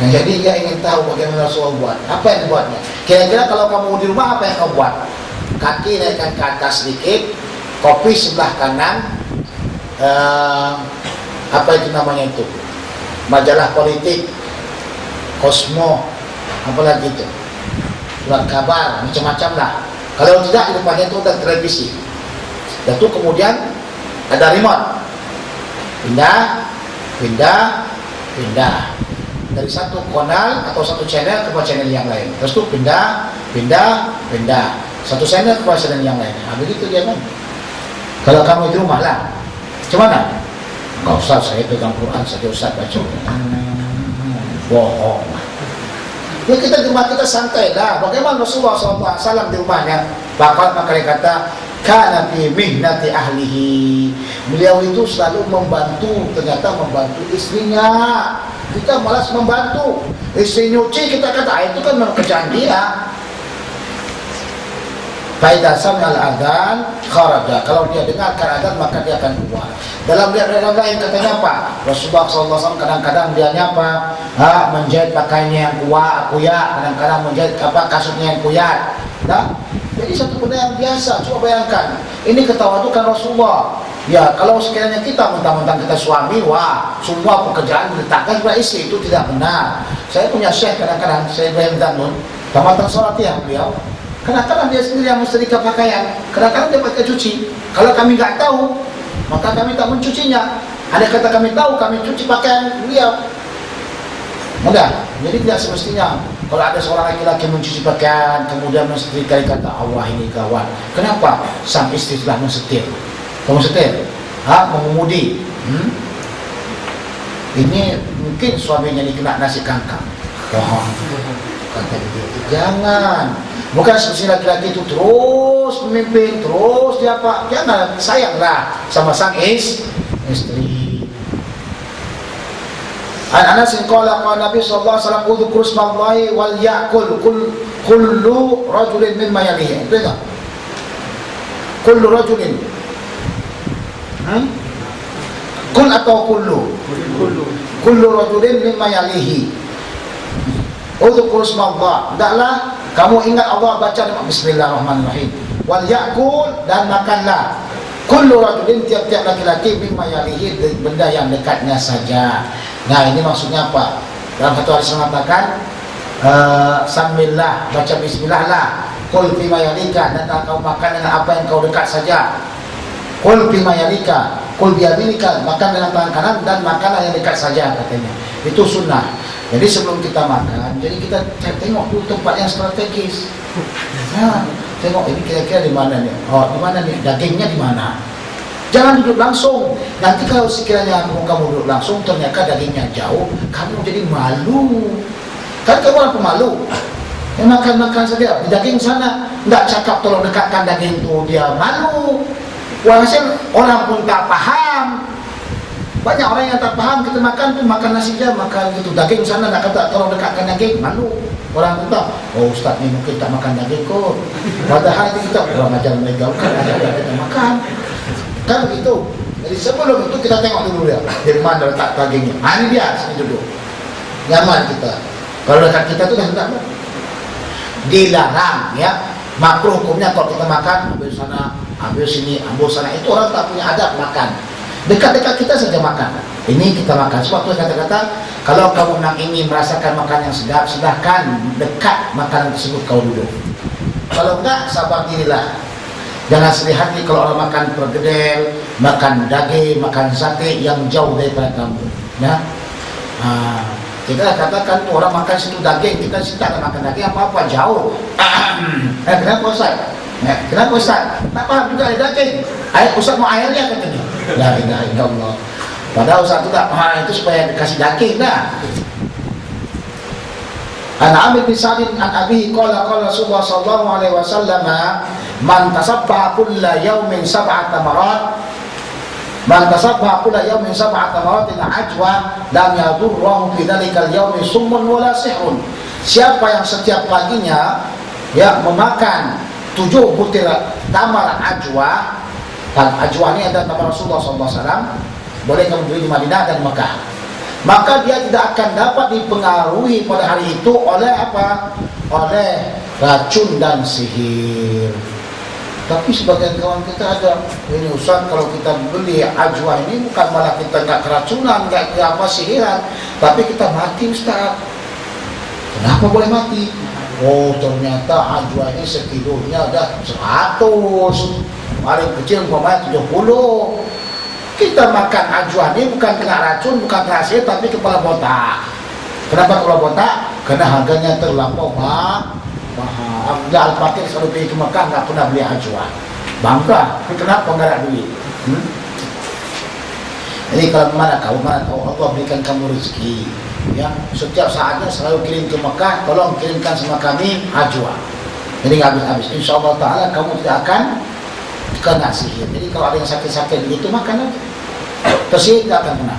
Jadi dia ingin tahu bagaimana Rasulullah buat. Apa yang dibuatnya? Kira-kira kalau kamu di rumah, apa yang kau buat? Kaki naikkan ke atas sedikit, kopi sebelah kanan, apa itu namanya itu? Majalah politik, Kosmo, apa lagi itu? Surat kabar, macam-macam lah. Kalau tidak, di depannya itu ada televisi. Dan itu kemudian ada remote. Pindah dari satu kanal atau satu channel ke channel yang lain. Terus itu pindah satu channel ke channel yang lain. Begitu dia kan. Kalau kamu di rumah lah, macam mana? Enggak usah, saya pegang Quran saja Ustaz baca. Bohong. Ya kita di rumah kita santai lah. Bagaimana Rasulullah SAW di rumahnya? Maka dia kata, kana fi mihnati ahlihi. Beliau itu selalu membantu, ternyata membantu istrinya. Kita malas membantu. Istri nyuci, kita kata, itu kan kerjaan dia. Faidah sami'al adzan kharaja. Kalau dia dengarkan adzan, maka dia akan keluar. Dalam lain katanya apa? Rasulullah SAW kadang-kadang dia apa? Menjahit pakaiannya yang kuat, kadang-kadang menjahit kasutnya yang kuyat. Jadi satu benda yang biasa. Coba bayangkan, ini ketawadukan Rasulullah. Ya, kalau sekiranya kita mentang-mentang kita suami, semua pekerjaan diletakkan kepada istri, itu tidak benar. Saya punya syekh kadang-kadang, saya Ibrahim Danun, tamatan sholat ya beliau. Kadang-kadang dia sendiri yang mensetrika pakaian, kadang-kadang dia pakai cuci. Kalau kami nggak tahu, maka kami tak mencucinya. Ada kata kami tahu, kami cuci pakaian beliau. Mudah. Jadi tidak semestinya kalau ada seorang laki-laki mencuci pakaian kemudian mensetrika, kata Allah ini kawan. Kenapa? Sang istri telah mensetir. Kamu setir? Mengemudi. Ini mungkin suaminya ini kena nasi kangkang. Kata dia, jangan. Bukan seperti laki-laki itu terus memimpin, terus dia apa? Jangan, sayanglah sama sang istri. Anas qala qala Nabi sallallahu alaihi wasallam udhkur ismallahi wal ya'kul kullu rajulin mimma yalihi. Itu tak? kullu rajulin. Kul atau kullu? Kullu rajulin mimma yalihi. Udhkur ismallah. Hendaklah kamu ingat Allah, baca bismillahirrahmanirrahim. Wal yakul, dan makanlah. Kullu rajulin, tiap-tiap laki-laki, mimma yalihi, benda yang dekatnya saja. Nah, ini maksudnya apa? Dalam satu hadis mengatakan samillah, baca bismillah lah. Kul fima yalika, dan kau makan dengan apa yang kau dekat saja. Kul fima yalika, kul biyaminika, makan dengan tangan kanan dan makanlah yang dekat saja, katanya. Itu sunnah. Jadi sebelum kita makan, jadi kita tengok dulu tempat yang strategis. Nah, tengok ini kira-kira di mana nih? Oh, di mana nih? Dagingnya di mana? Jangan duduk langsung. Nanti kalau sekiranya kamu duduk langsung, ternyata dagingnya jauh, kamu jadi malu. Kan kamu orang pemalu. Ya, makan-makan saja di daging sana. Nggak cakap tolong dekatkan daging itu, dia malu. Walhasil orang pun tak paham. Banyak orang yang tak paham, kita makan tuh makan nasi aja, makan gitu daging sana, nak kata tolong dekatkan daging, malu. Orang pun tahu, oh ustaz ni mungkin tak makan daging kot. Padahal itu kita orang ajar mereka kan ada kita makan. Kan begitu. Jadi sebelum itu kita tengok dulu dia, dari mana letak dagingnya. Ini dia, sini duduk. Nyaman kita. Kalau dekat kita tuh dah hendak dilarang, ya. Makruh hukumnya kalau kita makan ambil sana, ambil sini, ambil sana. Itu orang tak punya adab makan. Dekat-dekat kita saja makan. Ini kita makan. Sebab tu kata-kata, kalau kamu nak ingin merasakan makan yang sedap, sedangkan dekat makanan tersebut kau duduk. Kalau enggak, sabar dirilah. Jangan sedih hati kalau orang makan pergedel, makan daging, makan sate yang jauh daripada kamu. Ya. Kita katakan orang makan situ daging, kita tak nak makan daging, apa-apa jauh. Kenapa Ustaz? Kenapa Ustaz? Tak faham juga ada daging. Ustaz mau airnya katanya. La ilaha illallah. Padahal Ustaz tu tak faham itu supaya dikasih daging dah. An Amir bin Sa'id an Abi qala Rasulullah sallallahu alaihi wasallam, man tasabbaha kulla yawmin sab'a tamarat, man tasabbaha kulla yawmin sab'a tamaratin ajwa lam yadurruhu fi dhalikal yawmi summun wala sihrun. Siapa yang setiap paginya ya memakan 7 butir tamar ajwa, dan ajwa ini adalah tamar Rasulullah SAW, boleh kamu beli di Madinah dan Mekah, maka dia tidak akan dapat dipengaruhi pada hari itu oleh apa? Oleh racun dan sihir. Tapi sebagian kawan kita ada, ini Ustaz, kalau kita beli ajwa ini bukan malah kita nggak keracunan, nggak ke apa sihiran, tapi kita mati Ustaz. Kenapa boleh mati? Oh, ternyata ajwa ini sekilonya dah 100, paling kecil umpamanya 70. Kita makan ajwa ini bukan kena racun, bukan kena sihir, tapi kepala botak. Kenapa kepala botak? Karena harganya terlampau mahal. Abdul Al-Fatih selalu pergi ke Mekah, nggak pernah beli ajwa. Bangga, kenapa nggak ada duit? Jadi kalau mana tahu Allah berikan kamu rezeki, ya setiap saatnya selalu kirim ke Mekah, tolong kirimkan sama kami ajwa. Jadi nggak habis-habis. Insya Allah Taala kamu tidak akan kena sihir. Jadi kalau ada yang sakit-sakit begitu makan aja, tersihir tidak akan kena.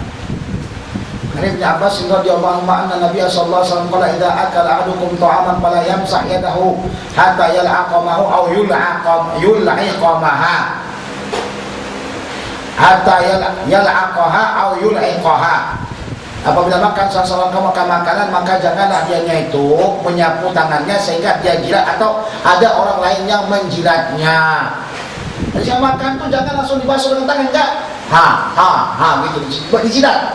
Dari Ibn Abbas radhiyallahu anhu, Nabi sallallahu alaihi wasallam qala idza akala ahadukum ta'aman fala yamsah yadahu hatta yal'aqamahu aw yul'iqamaha hatta yal'aqaha aw yul'iqaha. Apabila makan seseorang kamu makan makanan, maka janganlah dianya itu menyapu tangannya sehingga dia jilat atau ada orang lain yang menjilatnya. Jadi saya makan tuh jangan langsung dibasuh dengan tangan, enggak. Gitu dijilat.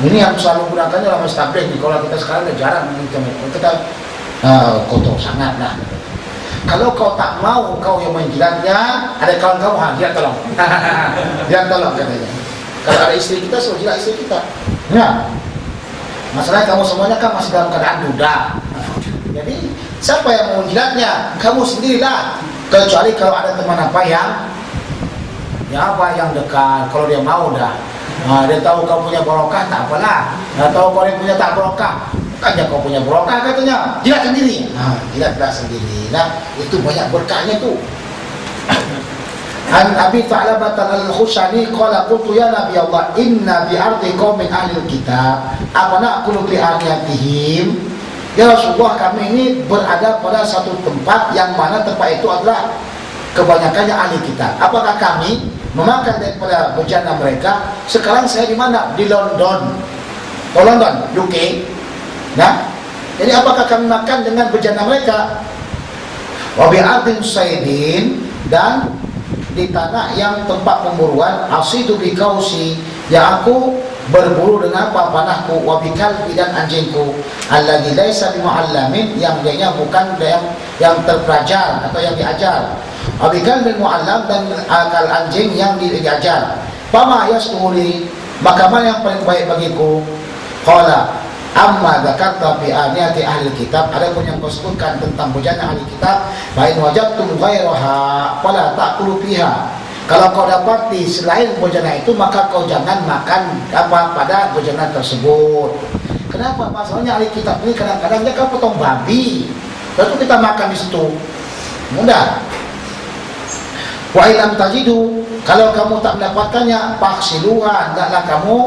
Ini yang selalu gunakannya orang mustabik nih. Kalau kita sekarang udah jarang kita kotor sangat lah. Kalau kau tak mau kau yang menjilatnya, ada kawan kamu, jilat tolong. Jilat tolong katanya. Kalau ada istri kita, suruh jilat istri kita. Ya. Masalahnya kamu semuanya kan masih dalam keadaan duda. Jadi siapa yang mau jilatnya? Kamu sendirilah. Kecuali kalau ada teman apa yang dekat. Kalau dia mau dah. Dia tahu kau punya barokah, tak apalah. Dia tahu kau punya tak barokah, tanya kau punya barokah katanya, jilat sendiri. Jilatlah sendiri. Nah, itu banyak berkahnya tu. An Abi Tha'labah al-Khushani qala qultu ya Nabi Allah inna bi ardi qaumin ahli kitab apa na'kulu bi aliyatihim. Ya Rasulullah, kami ini berada pada satu tempat yang mana tempat itu adalah kebanyakannya ahli kitab. Apakah kami memakan daripada bejana mereka? Sekarang saya di mana? Di London. Oh, London, UK. Nah, jadi apakah kami makan dengan bejana mereka? Wa bi'ardin saydin, dan di tanah yang tempat pemburuan, asidu bi kausi, yang aku berburu dengan panahku, wa bikalbi, dan anjingku, alladzi laisa bimuallamin, yang dia bukan yang terpelajar atau yang diajar, wa bikalbi muallam, dan akal anjing yang diajar. Fama yasuli, maka mana yang paling baik bagiku? Qala amma dzakarta fi aniyati ahli kitab, adapun yang kau sebutkan tentang bejana ahli kitab, fa in wajadtum ghairaha fala ta'kulu fiha, kalau kau dapati selain bejana itu maka kau jangan makan pada bejana tersebut. Kenapa? Masalahnya ahli kitab ini kadang-kadang dia kan potong babi, lalu kita makan di situ. Mudah. Wa ilam tajidu, kalau kamu tak mendapatkannya, faksiluha, hendaklah kamu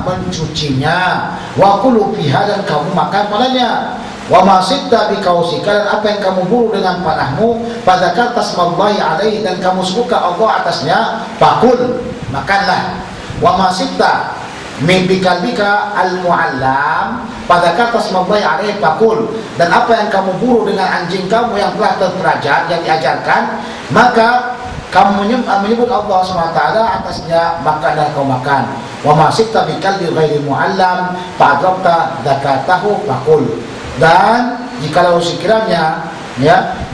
mencucinya, wa kulu fiha, dan kamu makan padanya, wa masidda bi kausika, dan apa yang kamu buru dengan panahmu, fadzakar tasmallahi alaihi, dan kamu sebutkan Allah atasnya, fakul, makanlah, wa masidda min bikalbika al-muallam, fadzakar tasmallahi alaihi fakul, dan apa yang kamu buru dengan anjing kamu yang telah terpelajar, yang diajarkan, maka kamu menyebut Allah SWT atasnya, makanlah kau makan. Wa masikta bikalbi ghairi muallam fa'adrabta zakatahu fakul, dan jikalau sekiranya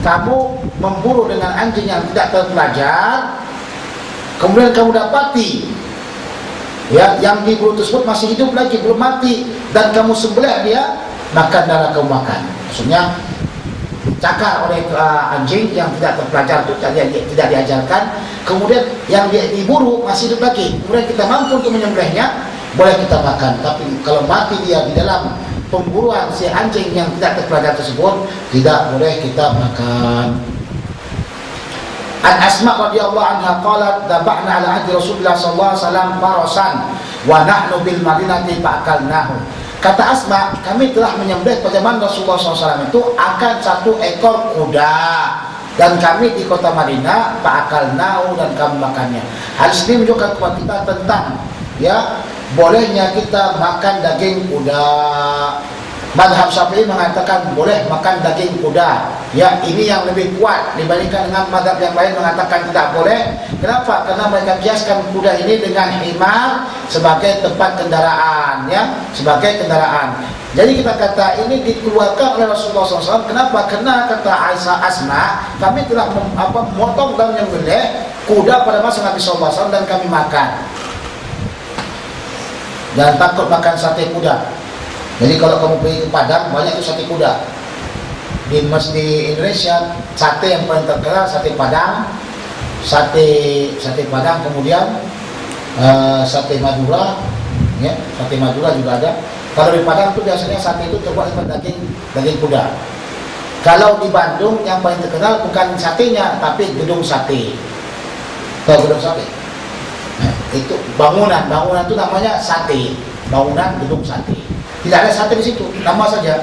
kamu memburu dengan anjing yang tidak terpelajar, kemudian kamu dapati yang diburu tersebut masih hidup lagi, belum mati, dan kamu sembelih dia, maka darah kamu makan. Maksudnya cakar oleh anjing yang tidak terpelajar itu, tidak diajarkan, kemudian yang diburu masih hidup lagi, kemudian kita mampu untuk menyembelihnya, boleh kita makan. Tapi kalau mati dia di dalam pemburuan si anjing yang tidak terpelajar tersebut, tidak boleh kita makan. An Asma radhiyallahu anha qalat dabahna ala ahdi Rasulullah sallallahu alaihi wasallam farasan wa nahnu bil madinati fa'akalnahu. Kata Asma, kami telah menyembelih pada zaman Rasulullah SAW itu akan satu ekor kuda, dan kami di kota Madinah, fa'akalnahu, dan kami makannya. Hal ini menunjukkan kepada kita tentang bolehnya kita makan daging kuda. Mazhab Syafi'i mengatakan boleh makan daging kuda. Ini yang lebih kuat dibandingkan dengan mazhab yang lain mengatakan tidak boleh. Kenapa? Karena mereka kiaskan kuda ini dengan himar sebagai tempat kendaraan, sebagai kendaraan. Jadi kita kata ini dikeluarkan oleh Rasulullah SAW. Kenapa? Karena kata Aisyah Asma, kami telah memotong dan menyembelih kuda pada masa Nabi SAW dan kami makan. Dan takut makan sate kuda. Jadi kalau kamu pergi ke Padang, banyak itu sate kuda. Di Indonesia, sate yang paling terkenal sate Padang, sate Padang, kemudian sate Madura, sate Madura juga ada. Kalau di Padang itu biasanya sate itu terbuat dari daging kuda. Kalau di Bandung yang paling terkenal bukan satenya, tapi gedung sate. Tahu gedung sate? Nah, itu bangunan itu namanya sate, bangunan gedung sate. Tidak ada sate di situ, nama saja.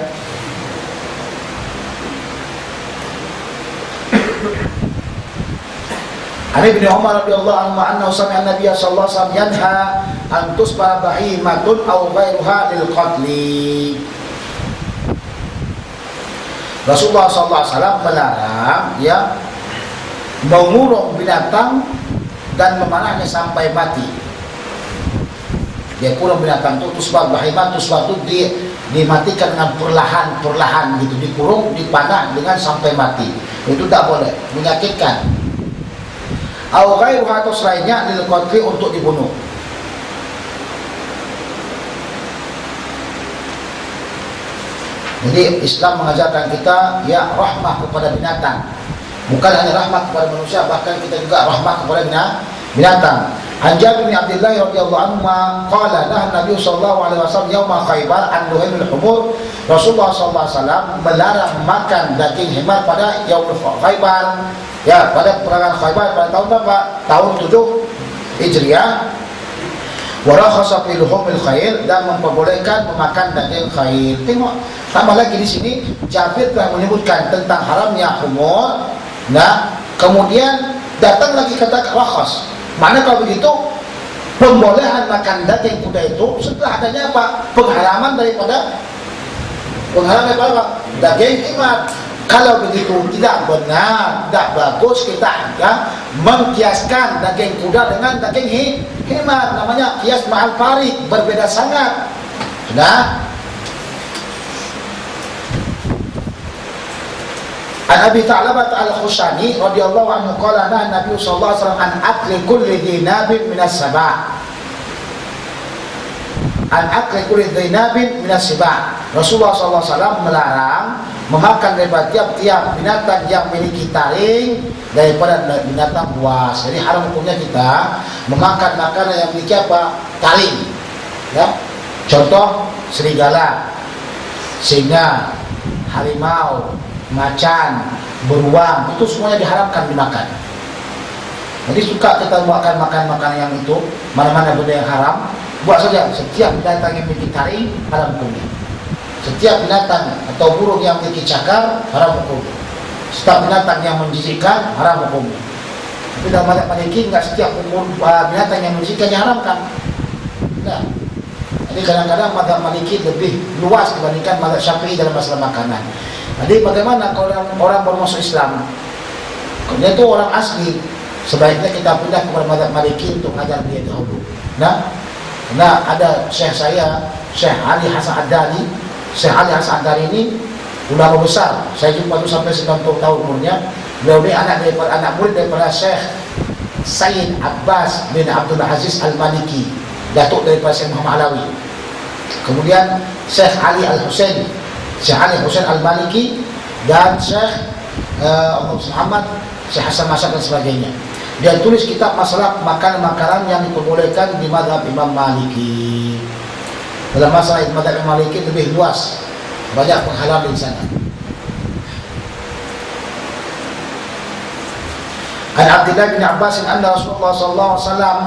Ani bin Umar radhiyallahu anhu anna sami'a an-nabiy sallallahu alaihi wasallam yanha an tusbara bahimatun aw ghairuha lil qatli. Rasulullah sallallahu alaihi wasallam melarang mengurung binatang dan memanahnya sampai mati. Dia kurung binatang itu, tusbah bahimat, tusbah itu dimatikan dengan perlahan gitu, dikurung, dipanah dengan sampai mati. Itu tak boleh, menyakitkan. Au ghairuha, atau selainnya lil qatli, untuk dibunuh. Jadi Islam mengajarkan kita rahmah kepada binatang. Bukan hanya rahmat kepada manusia, bahkan kita juga rahmat kepada binatang. An Jabir bin Abdullah radhiyallahu anhu qala nahan Nabi sallallahu alaihi wasallam yauma Khaibar an luhumil humur. Rasulullah sallallahu alaihi wasallam melarang makan daging himar pada yaum Khaibar. Pada peperangan Khaibar pada tahun berapa? Tahun 7 Hijriah. Wa rakhasa fi luhumil khayl, dan memperbolehkan memakan daging khayl. Tengok, tambah lagi di sini Jabir telah menyebutkan tentang haramnya humur. Kemudian datang lagi kata rakhas. Mana kalau begitu pembolehan makan daging kuda itu setelah adanya apa? Pengharaman daripada daging himar. Kalau begitu tidak benar, tidak bagus kita mengkiaskan daging kuda dengan daging himar. Namanya kias ma'al farid, berbeda sangat. Sudah? An Abi Tha'labah al-Khushani radhiyallahu anhu qala Nabi sallallahu alaihi wasallam an akli kulli dhinabin minas sab'a. An akli kulli dhinabin minas sab'a. Rasulullah sallallahu alaihi wasallam melarang memakan daripada tiap-tiap binatang yang memiliki taring daripada binatang buas. Jadi haram hukumnya kita memakan makanan yang memiliki apa? Taring. Ya. Contoh serigala, singa, harimau, macan, beruang, itu semuanya diharamkan dimakan. Jadi suka kita makan makanan yang itu, mana-mana benda yang haram, buat saja. Setiap binatang yang memiliki taring haram hukumnya. Setiap binatang atau burung yang memiliki cakar haram hukumnya. Setiap binatang yang menjijikkan haram hukumnya. Tapi dalam mazhab Maliki enggak setiap binatang yang menjijikkan diharamkan. Nah, jadi kadang-kadang mazhab Maliki lebih luas dibandingkan mazhab Syafi'i dalam masalah makanan. Jadi bagaimana kalau orang baru masuk Islam, kalau dia itu orang asli, sebaiknya kita pindah kepada mazhab Maliki untuk mengajar dia dahulu. Nah, ada syekh saya, Syekh Ali Hasan Ad-Dari. Syekh Ali Hasan Ad-Dari ini ulama besar. Saya jumpa itu sampai 90 tahun umurnya. Beliau ini anak murid daripada Syekh Sayyid Abbas bin Abdul Aziz Al-Maliki, datuk daripada Syekh Muhammad Alawi. Kemudian Syekh Ali Al-Husain, Syekh Ali Husain Al-Maliki, dan Syekh Muhammad, Syekh Hasan Masyad dan sebagainya. Dia tulis kitab masalah makanan-makanan yang diperbolehkan di mazhab Imam Maliki. Dalam masalah mazhab Imam Maliki lebih luas, banyak penghalang di sana. An Abdullah bin Abbas anna Rasulullah sallallahu alaihi wasallam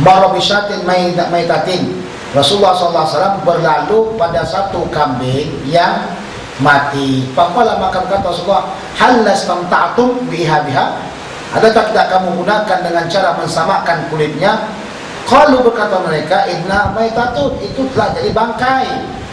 marra bi syatin maitatin. Rasulullah sallallahu alaihi wasallam berlalu pada satu kambing yang mati. Faqala, maka berkata Rasulullah, hal lastamta'tum biha? Adakah tidak kamu gunakan dengan cara mensamakan kulitnya? Qalu, berkata mereka, inna maitatun, itu telah jadi bangkai.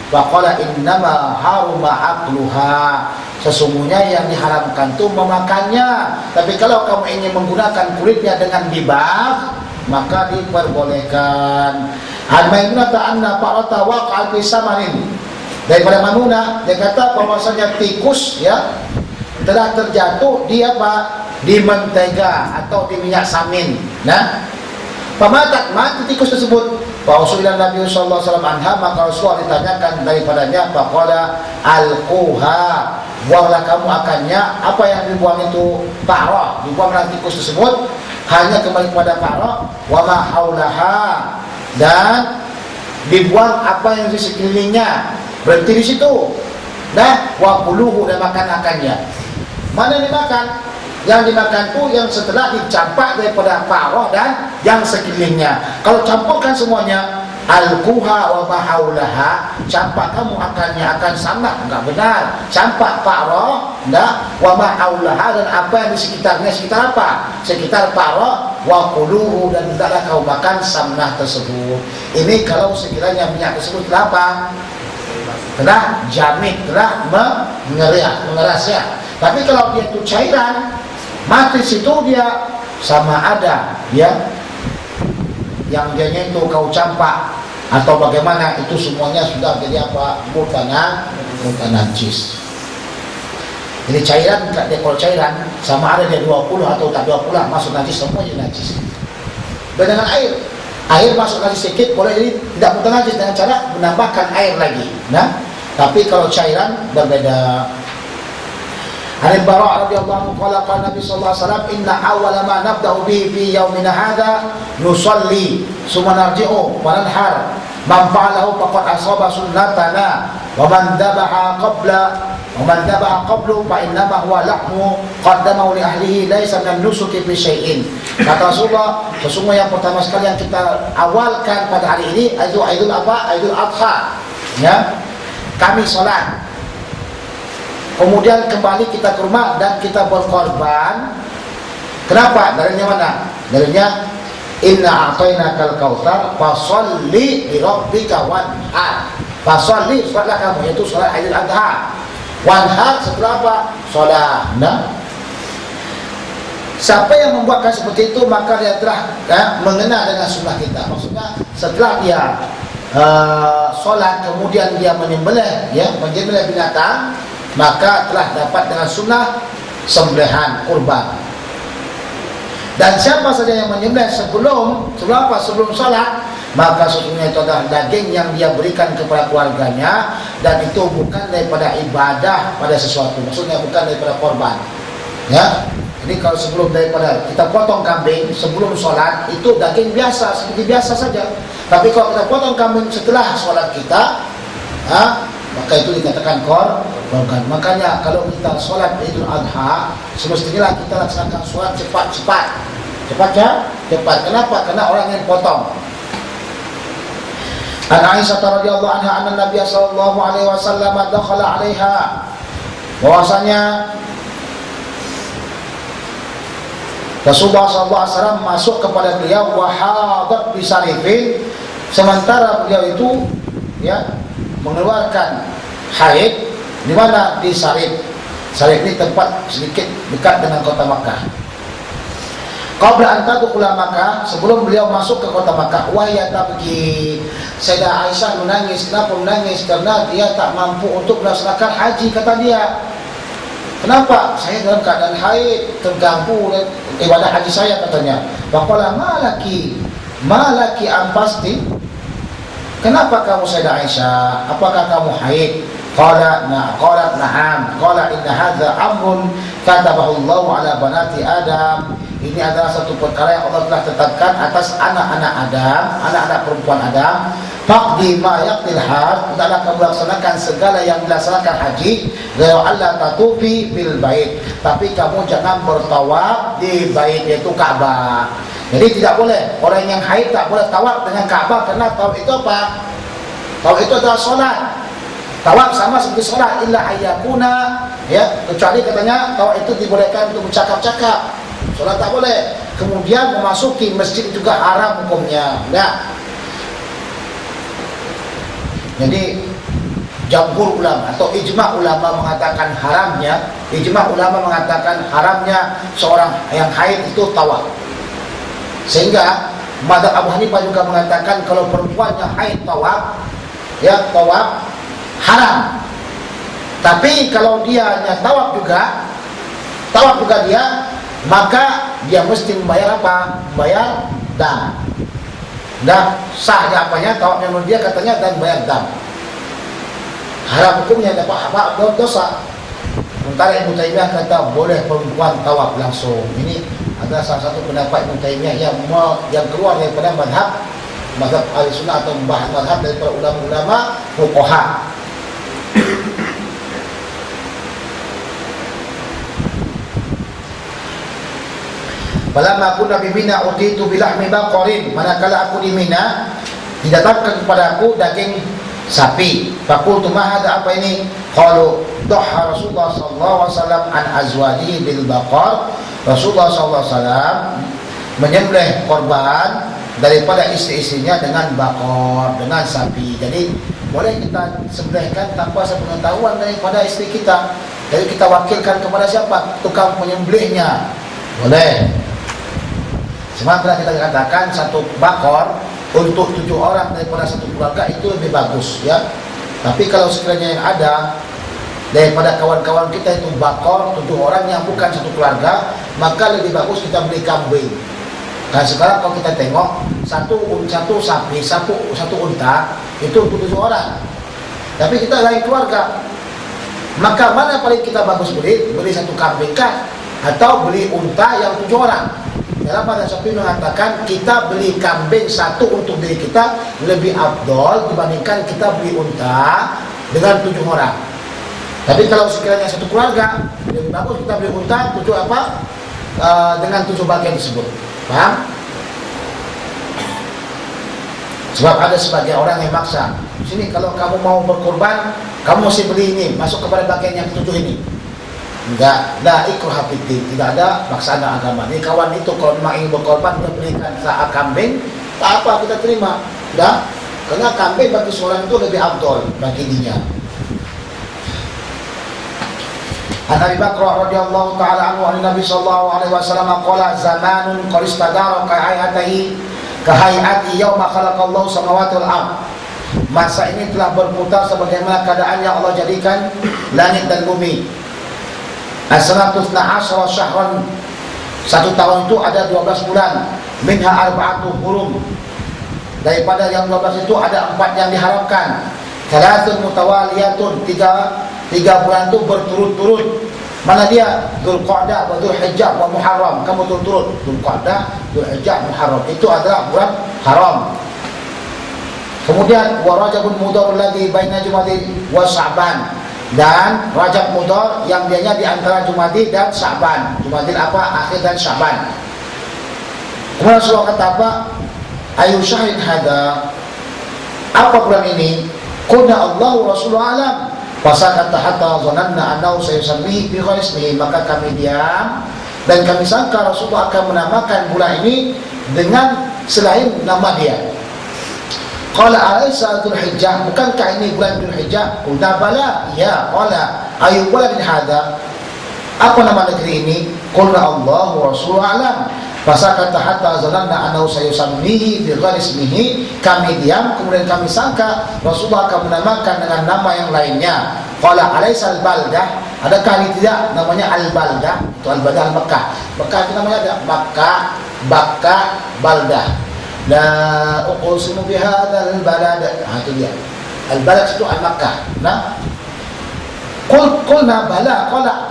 Faqala innama haruma akluha, sesungguhnya yang diharamkan itu memakannya. Tapi kalau kamu ingin menggunakan kulitnya dengan dibak, maka diperbolehkan. Al-Maimunah ta'anna fa'ata waqa'al fi samanin. Daripada Maimunah, dia kata bahwasanya tikus ya telah terjatuh di apa? Di mentega atau di minyak samin. Nah, pamatat mati tikus tersebut. Rasulullah Nabi sallallahu alaihi wasallam anha, maka Rasulullah ditanyakan daripadanya, faqala alquha, buanglah kamu akannya. Apa yang dibuang itu? Ta'ra, dibuanglah tikus tersebut, hanya kembali kepada ta'ra, wa ma haulaha, dan dibuang apa yang di sekelilingnya, berhenti di situ. Nah, wa kuluhu, dan makan akannya. Mana dimakan? Yang dimakan itu yang setelah dicampak daripada ta'ra dan yang sekelilingnya. Kalau campurkan semuanya, al-kuha wa mahaulaha, campak kamu akannya akan sama, enggak benar. Campak ta'ra, enggak, wa mahaulaha, dan apa yang di sekitarnya, sekitar apa? Sekitar ta'ra, wa kuluhu, dan hendaklah kau makan samnah tersebut. Ini kalau sekiranya minyak tersebut telah apa? Telah jamit, telah mengeras ya. Tapi kalau dia itu cairan, mati situ dia sama ada ya yang dianya itu kau campak atau bagaimana, itu semuanya sudah jadi apa? Murtana najis. Jadi cairan, dia kalau cairan sama ada dia 20 atau tak 20 masuk najis, semuanya najis. Dan dengan air masuk najis sedikit boleh jadi tidak murtana najis dengan cara menambahkan air lagi. Nah, tapi kalau cairan berbeda. An Bara' radhiyallahu anhu qala qala Nabi sallallahu alaihi wasallam, inna awwala ma nabda'u bihi fi yaumina hadha nusalli summa narji'u wa nanhar man fa'alahu faqad asaba sunnatana wa man dhabaha qablu fa innama huwa lahmu qaddamahu li ahlihi laisa min nusuki bi syai'in. Kata Rasulullah, sesungguhnya yang pertama sekali yang kita awalkan pada hari ini itu Aidul apa? Aidul Adha. Ya. Kami salat, kemudian kembali kita ke rumah dan kita berkorban Kenapa? Dalilnya mana? Dalilnya inna a'tainakal kautsar fasholli li rabbika wanhar. Fasholli, salatlah kamu, yaitu salat Idul Adha. Wanhar setelah apa? Salat. Nah, siapa yang membuatkan seperti itu maka dia telah mengenal dengan sunnah kita. Maksudnya setelah dia solat kemudian dia menyembelih binatang, maka telah dapat dengan sunnah sembelihan kurban. Dan siapa saja yang menyembelih sebelum solat, maka sesungguhnya itu adalah daging yang dia berikan kepada keluarganya, dan itu bukan daripada ibadah pada sesuatu. Maksudnya bukan daripada korban. Ya. Jadi kalau sebelum daripada kita potong kambing sebelum sholat, itu daging biasa, seperti biasa saja. Tapi kalau kita potong kambing setelah sholat kita, maka itu dikatakan korban. Makanya kalau kita sholat Idul Adha, semestinya kita laksanakan sholat cepat. Cepat. Kenapa? Karena orang yang potong. An Aisyah radhiyallahu anha anna Nabiy sallallahu alaihi wasallam dakhala 'alaiha, bahwasanya Rasulullah SAW masuk kepada beliau, wahadat bisarifin, sementara beliau itu mengeluarkan haid. Di mana? Di Sarif. Sarif ini tempat sedikit dekat dengan kota Makkah. Qabla an tadkhula Makkah, sebelum beliau masuk ke kota Makkah, wahya tabki, Sayyidah Aisyah menangis. Kenapa menangis? Karena dia tak mampu untuk melaksanakan haji, kata dia. Kenapa? Saya dalam keadaan haid, terganggu ibadah haji saya, katanya. Faqala malaki ampasti. Kenapa kamu, Sayyidah Aisyah? Apakah kamu haid? Qalat na'am. Qala inna hadza amrun katabahu Allah ala banati Adam. Ini adalah satu perkara yang Allah telah tetapkan atas anak-anak Adam, anak-anak perempuan Adam. Faqdi ma yaqdil hajj, hendaklah kamu laksanakan segala yang dilaksanakan haji. Ghayra alla tatufi bil bait, tapi kamu jangan bertawaf di bait, yaitu Ka'bah. Jadi tidak boleh, orang yang haid tak boleh tawaf dengan Ka'bah, karena tawaf itu apa? Tawaf itu adalah solat. Tawaf sama seperti solat, illa ayyakuna, kecuali katanya tawaf itu dibolehkan untuk bercakap-cakap. Solat tak boleh. Kemudian memasuki masjid juga haram hukumnya. Jadi jamhur ulama atau ijma' ulama mengatakan haramnya, seorang yang haid itu tawaf. Sehingga mazhab Abu Hanifah juga mengatakan kalau perempuan yang haid tawaf, tawaf haram. Tapi kalau dia tawaf juga dia, maka dia mesti membayar apa? Membayar dam. Dah sah dia apanya? Tawafnya menurut dia katanya, dan bayar dam. Haram hukumnya, dapat apa? Dosa. Sementara Ibnu Taimiyah kata boleh perempuan tawaf langsung. Ini adalah salah satu pendapat Ibnu Taimiyah yang keluar daripada mazhab Ahlussunnah atau mazhab daripada ulama-ulama fuqaha. Falamma kunna bi Mina utitu bi lahmi baqarin, manakala aku di Mina didatangkan kepada aku daging sapi. Faqultu ma hadza, apa ini? Qalu dhahha Rasulullah sallallahu alaihi wasallam an azwajihi bil baqar. Rasulullah sallallahu alaihi wasallam menyembelih korban daripada istri-istrinya dengan bakor, dengan sapi. Jadi boleh kita sembelihkan tanpa sepengetahuan daripada istri kita. Jadi kita wakilkan kepada siapa? Tukang penyembelihnya. Boleh. Sementara kita katakan satu bakor untuk 7 orang daripada satu keluarga itu lebih bagus, Tapi kalau sekiranya yang ada daripada kawan-kawan kita itu bakor 7 orang yang bukan satu keluarga, maka lebih bagus kita beli kambing. Nah sekarang kalau kita tengok satu sapi, satu unta itu untuk 7 orang, tapi kita lain keluarga, maka mana paling kita bagus beli satu kambing kah, atau beli unta yang 7 orang? Dalam mazhab Syafi'i mengatakan kita beli kambing satu untuk diri kita lebih afdol dibandingkan kita beli unta dengan 7 orang. Tapi kalau sekiranya satu keluarga, lebih bagus kita beli unta 7 dengan 7 bagian tersebut. Paham? Sebab ada sebagai orang yang maksa. Sini kalau kamu mau berkorban, kamu mesti beli ini, masuk kepada bagian yang 7 ini. Enggak, la ikraha fiddin, tidak ada paksaan agama. Ini kawan itu kalau memang ingin berkorban berikan saat kambing, tak apa kita terima. Dah, karena kambing bagi seorang itu lebih afdol bagi dia. An Abi Bakrah radhiyallahu taala anhu an Nabi sallallahu alaihi wasallam qala zamanun qad istadara ka hayati yauma khalaqallahu samawati wal ard. Masa ini telah berputar sebagaimana keadaan yang Allah jadikan langit dan bumi. As-sanatu 12 syahran, satu tahun itu ada 12 bulan. Minha arba'atu hurum, daripada yang 12 itu ada 4 yang diharamkan. Thalathun mutawaliyatun, tiga bulan itu berturut-turut. Mana dia? Dzulqa'dah wa Dzulhijjah wa Muharram. Kamu turut-turut Dzulqa'dah, Dzulhijjah, Muharram. Itu adalah bulan haram. Kemudian wa Rajabun Mudhar alladzi baina Jumadil wa Sya'ban. Dan Rajab Mudhar yang dianya di antara Jumadil dan Sya'ban. Jumadil apa? Akhir dan Sya'ban. Kemudian Rasulullah kata apa? Ayu syahid hada, apa bulan ini? Qulna Allahu Rasulullah alam. Fasakata hatta zananna annahu sayusammihi bi ghairi ismihi. Maka kami diam dan kami sangka Rasulullah akan menamakan bulan ini dengan selain nama dia. Qala alaysa Dzulhijjah, bukankah ini bulan Dzulhijjah? Qulna bala, ya. Qala ayu baladin hadza, apa nama negeri ini? Qulna Allahu Rasulullah alam. Fasakata hatta zananna annahu sayusammihi bi ghairi ismihi. Kami diam kemudian kami sangka Rasulullah akan menamakan dengan nama yang lainnya. Qala alaysa al-baldah, adakah ini tidak namanya al-baldah? Itu al-baldah al-Makkah. Makkah itu namanya ada Makkah, Bakkah, baldah. La uqsimu bihadzal balad. Itu dia. Al-balad itu al-Makkah. Nah, qulna bala, qala